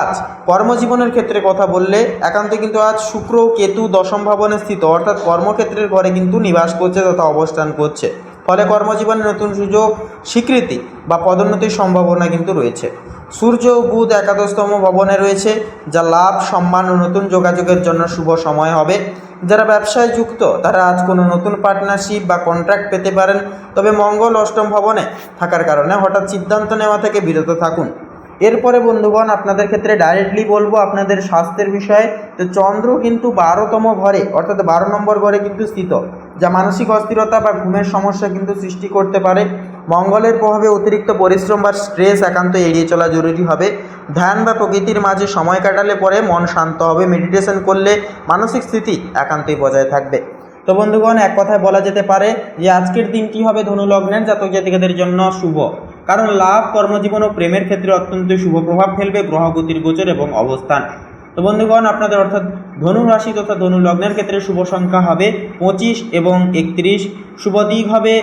আজ কর্মজীবনের ক্ষেত্রে কথা বললে একান্ত কিন্তু আজ শুক্র ও কেতু দশম ভবনে স্থিত, অর্থাৎ কর্মক্ষেত্রের ঘরে কিন্তু নিবাস করছে তথা অবস্থান করছে। ফলে কর্মজীবনে নতুন সুযোগ, স্বীকৃতি বা পদোন্নতির সম্ভাবনা কিন্তু রয়েছে। সূর্য ও বুধ একাদশতম ভবনে রয়েছে, যা লাভ, সম্মান ও নতুন যোগাযোগের জন্য শুভ সময় হবে। যারা ব্যবসায় যুক্ত তারা আজ কোনো নতুন পার্টনারশিপ বা কন্ট্রাক্ট পেতে পারেন। তবে মঙ্গল অষ্টম ভবনে থাকার কারণে হঠাৎ সিদ্ধান্ত নেওয়া থেকে বিরত থাকুন। এরপরে বন্ধুগণ, আপনাদের ক্ষেত্রে ডাইরেক্টলি বলবো আপনাদের স্বাস্থ্যের বিষয়ে। তো চন্দ্র কিন্তু 12তম ঘরে, অর্থাৎ 12 নম্বর ঘরে কিন্তু স্থিত, যা মানসিক অস্থিরতা বা ঘুমের সমস্যা কিন্তু সৃষ্টি করতে পারে। মঙ্গলের প্রভাবে অতিরিক্ত পরিশ্রম বা স্ট্রেস একান্ত এড়িয়ে চলা জরুরি হবে। ধ্যান বা প্রকৃতির মাঝে সময় কাটালে পরে মন শান্ত হবে। মেডিটেশন করলে মানসিক স্থিতি একান্তই বজায় থাকবে। তো বন্ধুগণ, এক কথায় বলা যেতে পারে যে আজকের দিনটি হবে ধনু লগ্নের জাতক জাতিকাদের জন্য শুভ, কারণ লাভ, কর্মজীবন ও প্রেমের ক্ষেত্রে অত্যন্ত শুভ প্রভাব ফেলবে গ্রহগতির গোচর এবং অবস্থান। তো বন্ধুগণ, আপনাদের অর্থাৎ ধনু রাশি তথা ধনু লগ্নের ক্ষেত্রে শুভ সংখ্যা হবে 25 এবং 31, শুভ দিক হবে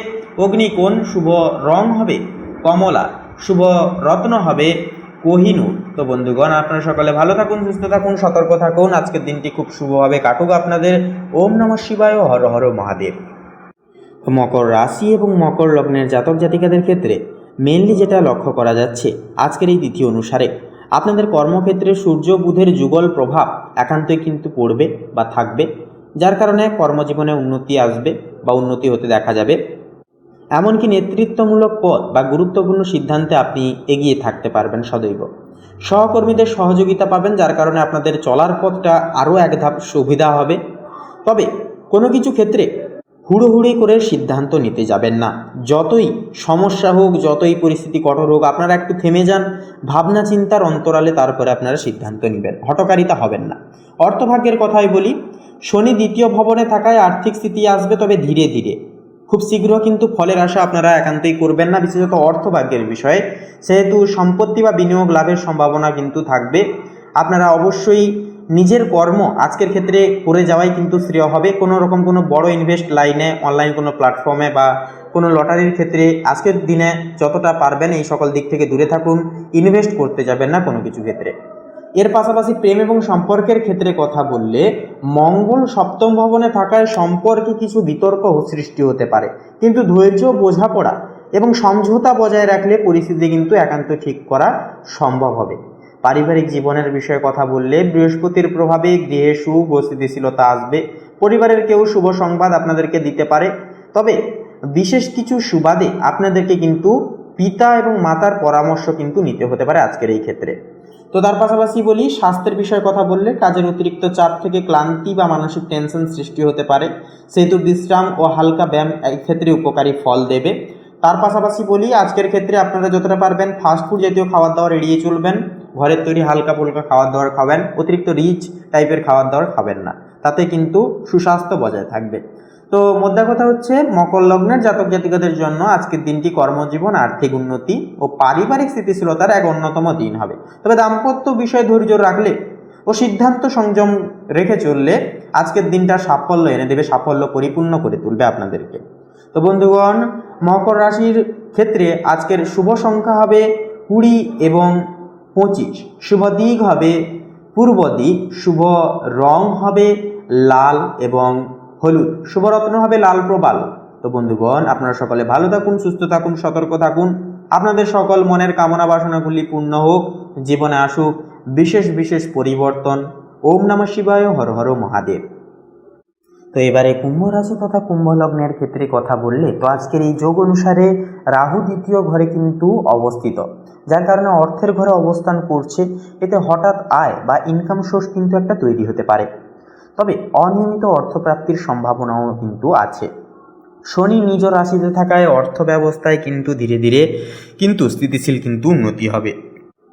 অগ্নিকোণ, শুভ রং হবে কমলা, শুভ রত্ন হবে কোহিনূর। তো বন্ধুগণ, আপনারা সকলে ভালো থাকুন, সুস্থ থাকুন, সতর্ক থাকুন। আজকের দিনটি খুব শুভভাবে কাটুক আপনাদের। ওম নমঃ শিবায়, হর হর মহাদেব। মকর রাশি এবং মকর লগ্নের জাতক জাতিকাদের ক্ষেত্রে মেনলি যেটা লক্ষ্য করা যাচ্ছে আজকের এই তিথি অনুসারে, আপনাদের কর্মক্ষেত্রে সূর্য বুধের যুগল প্রভাব একান্তই কিন্তু পড়বে বা থাকবে, যার কারণে কর্মজীবনে উন্নতি আসবে বা উন্নতি হতে দেখা যাবে। এমনকি নেতৃত্বমূলক পদ বা গুরুত্বপূর্ণ সিদ্ধান্তে আপনি এগিয়ে থাকতে পারবেন সদৈব। সহকর্মীদের সহযোগিতা পাবেন, যার কারণে আপনাদের চলার পথটা আরও এক ধাপ সুবিধা হবে। তবে কোনো কিছু ক্ষেত্রে হুড়োহুড়ি করে সিদ্ধান্ত নিতে যাবেন না। যতই সমস্যা হোক, যতই পরিস্থিতি কঠোর হোক, আপনারা একটু থেমে যান, ভাবনা চিন্তার অন্তরালে তারপরে আপনারা সিদ্ধান্ত নেবেন। হঠকারিতা হবেন না। অর্থভাগ্যের কথাই বলি, শনি দ্বিতীয় ভবনে থাকায় আর্থিক স্থিতি আসবে, তবে ধীরে ধীরে। খুব শীঘ্র কিন্তু ফলের আশা আপনারা একান্তই করবেন না, বিশেষত অর্থভাগ্যের বিষয়ে। সেহেতু সম্পত্তি বা বিনিয়োগ লাভের সম্ভাবনা কিন্তু থাকবে। আপনারা অবশ্যই নিজের কর্ম আজকের ক্ষেত্রে করে যাওয়াই কিন্তু শ্রেয় হবে। কোনো রকম কোনো বড় ইনভেস্ট লাইনে, অনলাইন কোনো প্ল্যাটফর্মে বা কোনো লটারির ক্ষেত্রে আজকের দিনে যতটা পারবেন এই সকল দিক থেকে দূরে থাকুন। ইনভেস্ট করতে যাবেন না কোনো কিছু ক্ষেত্রে। এর পাশাপাশি প্রেম এবং সম্পর্কের ক্ষেত্রে কথা বললে, মঙ্গল সপ্তম ভবনে থাকায় সম্পর্কে কিছু বিতর্ক সৃষ্টি হতে পারে, কিন্তু ধৈর্য, বোঝাপড়া এবং সমঝোতা বজায় রাখলে পরিস্থিতি কিন্তু একান্ত ঠিক করা সম্ভব হবে। পারিবারিক জীবনের বিষয়ে কথা বললে বৃহস্পতির প্রভাবে গৃহে সুখ ও স্থিতিশীলতা আসবে। পরিবারের কেউ শুভ সংবাদ আপনাদেরকে দিতে পারে, তবে বিশেষ কিছু সুবাদে আপনাদেরকে কিন্তু পিতা এবং মাতার পরামর্শ কিন্তু নিতে হতে পারে আজকের এই ক্ষেত্রে। তো তার পাশাপাশি বলি, স্বাস্থ্যের বিষয়ে কথা বললে কাজের অতিরিক্ত চাপ থেকে ক্লান্তি বা মানসিক টেনশন সৃষ্টি হতে পারে, সেহেতু বিশ্রাম ও হালকা ব্যায়াম এই ক্ষেত্রে উপকারী ফল দেবে। তার পাশাপাশি বলি, আজকের ক্ষেত্রে আপনারা যতটা পারবেন ফাস্টফুড জাতীয় খাবার দাবার এড়িয়ে চলবেন, ঘরের তৈরি হালকা ফুলকা খাবার দাবার খাবেন, অতিরিক্ত রিচ টাইপের খাবার দাবার খাবেন না, তাতে কিন্তু সুস্বাস্থ্য বজায় থাকবে। তো মোদ্দা কথা হচ্ছে, মকর লগ্নের জাতক জাতিকাদের জন্য আজকের দিনটি কর্মজীবন, আর্থিক উন্নতি ও পারিবারিক স্থিতিশীলতার এক অন্যতম দিন হবে। তবে দাম্পত্য বিষয়ে ধৈর্য রাখলে ও সিদ্ধান্ত সংযম রেখে চললে আজকের দিনটা সাফল্য এনে দেবে, সাফল্য পরিপূর্ণ করে তুলবে আপনাদেরকে। তো বন্ধুগণ, মকর রাশির ক্ষেত্রে আজকের শুভ সংখ্যা হবে 20 এবং 25, শুভ দিক হবে পূর্ব দিক, শুভ রং হবে লাল এবং হলুদ, শুভরত্ন হবে লাল প্রবাল। তো বন্ধুগণ, আপনারা সকলে ভালো থাকুন, সুস্থ থাকুন, সতর্ক থাকুন। আপনাদের সকল মনের কামনা বাসনাগুলি পূর্ণ হোক, জীবনে আসুক বিশেষ বিশেষ পরিবর্তন। ওম নমঃ শিবায়, হর হর মহাদেব। তো এবারে কুম্ভ রাশি তথা কুম্ভ লগ্নের ক্ষেত্রে কথা বললে, তো আজকের এই যোগ অনুসারে রাহু দ্বিতীয় ঘরে কিন্তু অবস্থিত, যার কারণে অর্থের ঘরে অবস্থান করছে। এতে হঠাৎ আয় বা ইনকাম সোর্স কিন্তু একটা তৈরি হতে পারে, তবে অনিয়মিত অর্থপ্রাপ্তির সম্ভাবনাও কিন্তু আছে। শনি নিজ রাশিতে থাকায় অর্থ ব্যবস্থায় কিন্তু ধীরে ধীরে কিন্তু স্থিতিশীল কিন্তু উন্নতি হবে।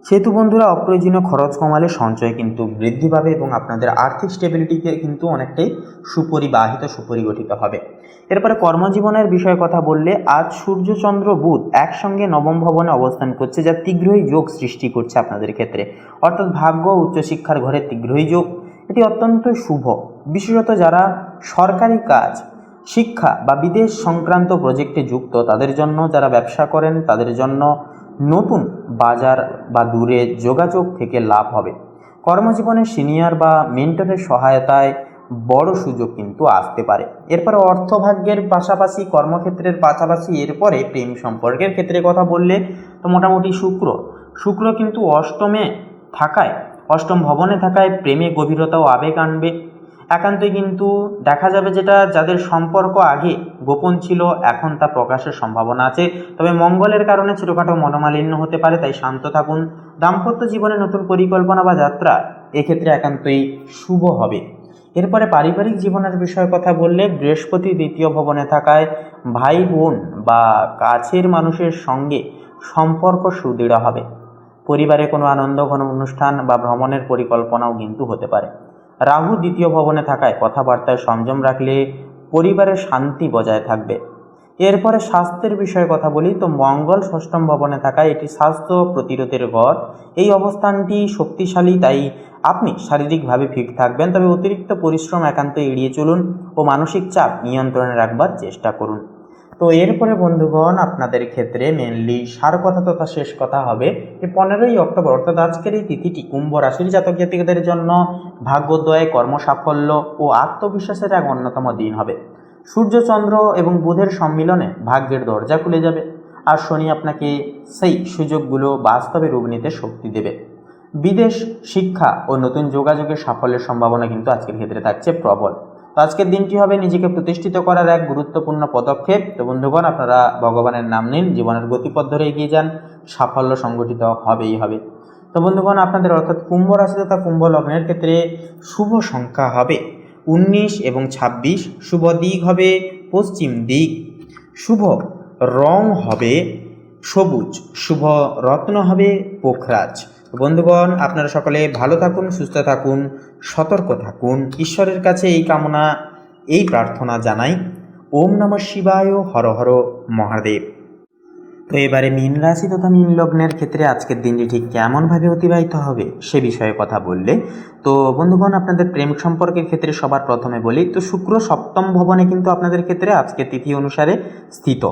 সেহেতু বন্ধুরা, অপ্রয়োজনীয় খরচ কমালে সঞ্চয় কিন্তু বৃদ্ধি পাবে এবং আপনাদের আর্থিক স্টেবিলিটিকে কিন্তু অনেকটাই সুপরিগঠিত হবে। এরপরে কর্মজীবনের বিষয়ে কথা বললে, আজ সূর্য চন্দ্র বুধ একসঙ্গে নবম ভবনে অবস্থান করছে, যা তীব্রই যোগ সৃষ্টি করছে আপনাদের ক্ষেত্রে, অর্থাৎ ভাগ্য উচ্চশিক্ষার ঘরে তীব্রই যোগ। এটি অত্যন্ত শুভ, বিশেষত যারা সরকারি কাজ, শিক্ষা বা বিদেশ সংক্রান্ত প্রজেক্টে যুক্ত তাদের জন্য, যারা ব্যবসা করেন তাদের জন্য নতুন বাজার বা দূরে যোগাযোগ থেকে লাভ হবে। কর্মজীবনে সিনিয়র বা মেন্টরের সহায়তায় বড় সুযোগ কিন্তু আসতে পারে। এরপরে অর্থভাগ্যের পাশাপাশি, কর্মক্ষেত্রের পাশাপাশি এরপরে প্রেম সম্পর্কের ক্ষেত্রে কথা বললে, তো মোটামুটি শুক্র কিন্তু অষ্টম ভবনে থাকায় প্রেমে গভীরতা ও আবেগ আনবে। একান্তই কিন্তু দেখা যাবে যেটা যাদের সম্পর্ক আগে গোপন ছিল, এখন তা প্রকাশের সম্ভাবনা আছে। তবে মঙ্গলের কারণে ছোটোখাটো মনোমালিন্য হতে পারে, তাই শান্ত থাকুন। দাম্পত্য জীবনে নতুন পরিকল্পনা বা যাত্রা এক্ষেত্রে একান্তই শুভ হবে। এরপরে পারিবারিক জীবনের বিষয়ে কথা বললে, বৃহস্পতি দ্বিতীয় ভবনে থাকায় ভাই বোন বা কাছের মানুষের সঙ্গে সম্পর্ক সুদৃঢ় হবে। পরিবারে কোনো আনন্দঘন অনুষ্ঠান বা ভ্রমণের পরিকল্পনাও কিন্তু হতে পারে। রাহু দ্বিতীয় ভবনে থাকায় কথাবার্তায় সংযম রাখলে পরিবারের শান্তি বজায় থাকবে। এরপরে স্বাস্থ্যের বিষয়ে কথা বলি, তো মঙ্গল ষষ্ঠম ভবনে থাকায় এটি স্বাস্থ্য প্রতিরোধের ঘর। এই অবস্থানটি শক্তিশালী, তাই আপনি শারীরিকভাবে ফিট থাকবেন, তবে অতিরিক্ত পরিশ্রম একান্ত এড়িয়ে চলুন ও মানসিক চাপ নিয়ন্ত্রণে রাখবার চেষ্টা করুন। তো এরপরে বন্ধুগণ, আপনাদের ক্ষেত্রে মেনলি সার কথা তথা শেষ কথা হবে যে 15ই অক্টোবর, অর্থাৎ আজকের এই তিথিটি কুম্ভ রাশির জাতক জাতিকাদের জন্য ভাগ্যোদয়, কর্মসাফল্য ও আত্মবিশ্বাসের এক অন্যতম দিন হবে। সূর্য চন্দ্র এবং বুধের সম্মিলনে ভাগ্যের দরজা খুলে যাবে, আর শনি আপনাকে সেই সুযোগগুলো বাস্তবে রূপ নিতে শক্তি দেবে। বিদেশ, শিক্ষা ও নতুন যোগাযোগের সাফল্যের সম্ভাবনা কিন্তু আজকের ক্ষেত্রে থাকছে প্রবল। তো আজকের দিনটি হবে নিজেকে প্রতিষ্ঠিত করার এক গুরুত্বপূর্ণ পদক্ষেপ। তো বন্ধুগণ, আপনারা ভগবানের নাম নিন, জীবনের গতিপথ ধরে এগিয়ে যান, সাফল্য সংগঠিত হবেই হবে। তো বন্ধুগণ, আপনাদের অর্থাৎ কুম্ভ রাশি তথা কুম্ভ লগ্নের ক্ষেত্রে শুভ সংখ্যা হবে 19 এবং 26, শুভ দিক হবে পশ্চিম দিক, শুভ রং হবে সবুজ, শুভ রত্ন হবে পোখরাজ। বন্ধুগণ, আপনারা সকলে ভালো থাকুন, সুস্থ থাকুন, সতর্ক থাকুন। ঈশ্বরের কাছে এই কামনা, এই প্রার্থনা জানাই। ওম নমঃ শিবায়, হর হর মহাদেব। তো এবারে মীন রাশি তথা মীন লগ্নের ক্ষেত্রে আজকের দিনটি ঠিক কেমনভাবে অতিবাহিত হবে সে বিষয়ে কথা বললে, তো বন্ধুগণ, আপনাদের প্রেম সম্পর্কের ক্ষেত্রে সবার প্রথমে বলি, তো শুক্র সপ্তম ভবনে কিন্তু আপনাদের ক্ষেত্রে আজকের তিথি অনুসারে স্থিত,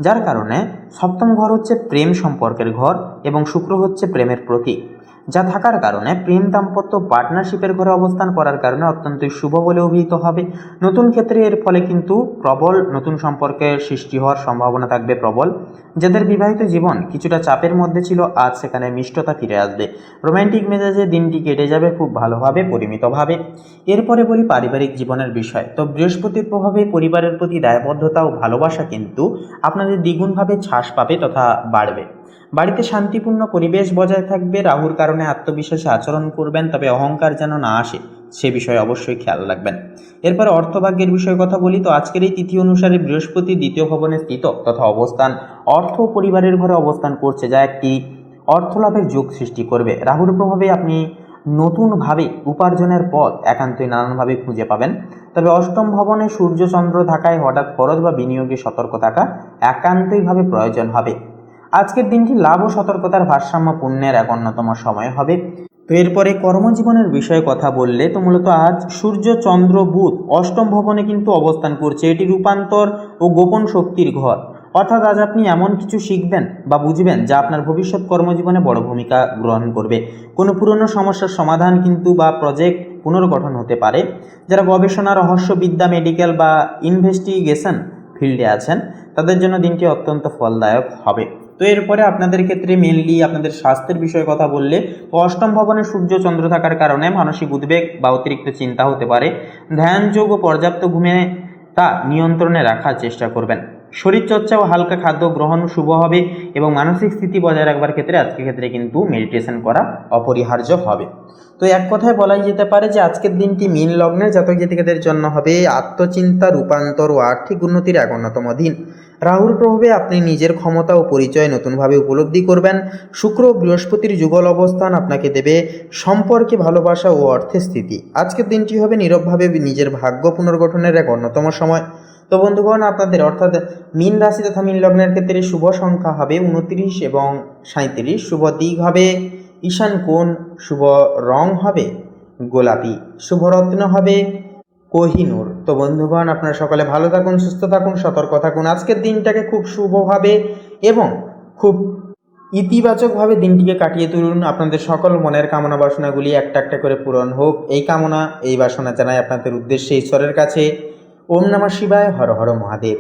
যার কারণে সপ্তম ঘর হচ্ছে প্রেম সম্পর্কের ঘর এবং শুক্র হচ্ছে প্রেমের প্রতীক। যা থাকার কারণে প্রেম দাম্পত্য পার্টনারশিপের ঘরে অবস্থান করার কারণে অত্যন্তই শুভ বলে অভিহিত হবে। নতুন ক্ষেত্রে এর ফলে কিন্তু প্রবল নতুন সম্পর্কের সৃষ্টি হওয়ার সম্ভাবনা থাকবে প্রবল। যাদের বিবাহিত জীবন কিছুটা চাপের মধ্যে ছিল, আজ সেখানে মিষ্টতা ফিরে আসবে। রোম্যান্টিক মেজাজে দিনটি কেটে যাবে খুব ভালোভাবে, পরিমিতভাবে। এরপরে বলি পারিবারিক জীবনের বিষয়। তো বৃহস্পতির প্রভাবে পরিবারের প্রতি দায়বদ্ধতা ও ভালোবাসা কিন্তু আপনাদের দ্বিগুণভাবে ছাস পাবে তথা বাড়বে। বাড়িতে শান্তিপূর্ণ পরিবেশ বজায় থাকবে। রাহুর কারণে আত্মবিশ্বাসে আচরণ করবেন, তবে অহংকার যেন না আসে সে বিষয়ে অবশ্যই খেয়াল রাখবেন। এরপরে অর্থভাগ্যের বিষয়ে কথা বলি। তো আজকের এই তিথি অনুসারে বৃহস্পতি দ্বিতীয় ভবনে স্থিত তথা অবস্থান অর্থ ও পরিবারের ঘরে অবস্থান করছে, যা একটি অর্থলাভের যোগ সৃষ্টি করবে। রাহুর প্রভাবে আপনি নতুনভাবে উপার্জনের পথ একান্তই নানানভাবে খুঁজে পাবেন। তবে অষ্টম ভবনে সূর্য চন্দ্র থাকায় হঠাৎ খরচ বা বিনিয়োগে সতর্ক থাকা একান্তইভাবে প্রয়োজন হবে। আজকের দিনটি লাভ ও সতর্কতার ভারসাম্য পূর্ণের এক অন্যতম সময় হবে। তো এরপরে কর্মজীবনের বিষয়ে কথা বললে, তো মূলত আজ সূর্য চন্দ্র বুধ অষ্টম ভবনে কিন্তু অবস্থান করছে। এটি রূপান্তর ও গোপন শক্তির ঘর। অর্থাৎ আজ আপনি এমন কিছু শিখবেন বা বুঝবেন যা আপনার ভবিষ্যৎ কর্মজীবনে বড় ভূমিকা গ্রহণ করবে। কোনো পুরনো সমস্যার সমাধান কিন্তু বা প্রজেক্ট পুনর্গঠন হতে পারে। যারা গবেষণা, রহস্যবিদ্যা, মেডিকেল বা ইনভেস্টিগেশন ফিল্ডে আছেন তাদের জন্য দিনটি অত্যন্ত ফলদায়ক হবে। তো এরপরে আপনাদের ক্ষেত্রে মেনলি আপনাদের স্বাস্থ্যের বিষয়ে কথা বললে, অষ্টম ভবনে সূর্য চন্দ্র থাকার কারণে মানসিক উদ্বেগ বা অতিরিক্ত চিন্তা হতে পারে। ধ্যানযোগ ও পর্যাপ্ত ঘুমে তা নিয়ন্ত্রণে রাখার চেষ্টা করবেন। শরীরচর্চা ও হালকা খাদ্য গ্রহণ শুভ হবে এবং মানসিক স্থিতি বজায় রাখবার ক্ষেত্রে আজকের ক্ষেত্রে কিন্তু মেডিটেশন করা অপরিহার্য হবে। তো এক কথায় বলাই যেতে পারে যে আজকের দিনটি মীন লগ্নের জাতক জাতিকাদের জন্য হবে আত্মচিন্তা, রূপান্তর ও আর্থিক উন্নতির এক অন্যতম দিন। রাহুর প্রভাবে আপনি নিজের ক্ষমতা ও পরিচয় নতুনভাবে উপলব্ধি করবেন। শুক্র ও বৃহস্পতির যুগল অবস্থান আপনাকে দেবে সম্পর্কে ভালোবাসা ও অর্থের স্থিতি। আজকের দিনটি হবে নীরবভাবে নিজের ভাগ্য পুনর্গঠনের এক অন্যতম সময়। তো বন্ধুগণ, আপনাদের অর্থাৎ মীন রাশি তথা মীন লগ্নের ক্ষেত্রে শুভ সংখ্যা হবে 29 এবং 37। শুভ দিক হবে ঈশান কোণ। শুভ রং হবে গোলাপি। শুভ রত্ন হবে কোহিনূর। তো বন্ধুগণ, আপনারা সকালে ভালো থাকুন, সুস্থ থাকুন, সতর্ক থাকুন। আজকের দিনটাকে খুব শুভভাবে এবং খুব ইতিবাচকভাবে দিনটিকে কাটিয়ে তুলুন। আপনাদের সকল মনের কামনা বাসনাগুলি একটা একটা করে পূরণ হোক, এই কামনা এই বাসনা জানাই আপনাদের উদ্দেশ্যে ঈশ্বরের কাছে। ওম নমঃ শিবায়, হর হর মহাদেব।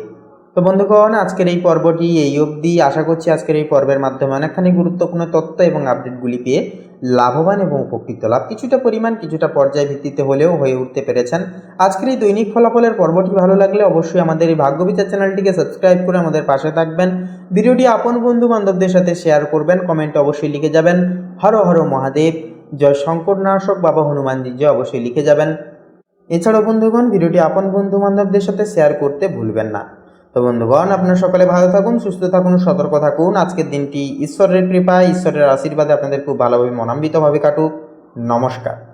তো বন্ধুগণ, আজকের এই পর্বটি এই অবধি। আশা করছি আজকের এই পর্বের মাধ্যমে অনেকখানি গুরুত্বপূর্ণ তথ্য এবং আপডেটগুলি পেয়ে লাভবান এবং উপকৃত লাভ কিছুটা পরিমাণ কিছুটা পর্যায় ভিত্তিতে হলেও হয়ে উঠতে পেরেছেন। আজকের এই দৈনিক ফলাফলের পর্বটি ভালো লাগলে অবশ্যই আমাদের এই ভাগ্যবিচার চ্যানেলটিকে সাবস্ক্রাইব করে আমাদের পাশে থাকবেন। ভিডিওটি আপন বন্ধু বান্ধবদের সাথে শেয়ার করবেন। কমেন্টে অবশ্যই লিখে যাবেন হর হর মহাদেব, জয় শঙ্করনাশক বাবা হনুমানজি জয়, অবশ্যই লিখে যাবেন। এছাড়াও বন্ধুগণ, ভিডিওটি আপন বন্ধু বান্ধবদের সাথে শেয়ার করতে ভুলবেন না। তো বন্ধুগণ, আপনারা সকালে ভালো থাকুন, সুস্থ থাকুন, সতর্ক থাকুন। আজকের দিনটি ঈশ্বরের কৃপায়, ঈশ্বরের আশীর্বাদে আপনাদের খুব ভালোভাবে মনান্বিতভাবে কাটুক। নমস্কার।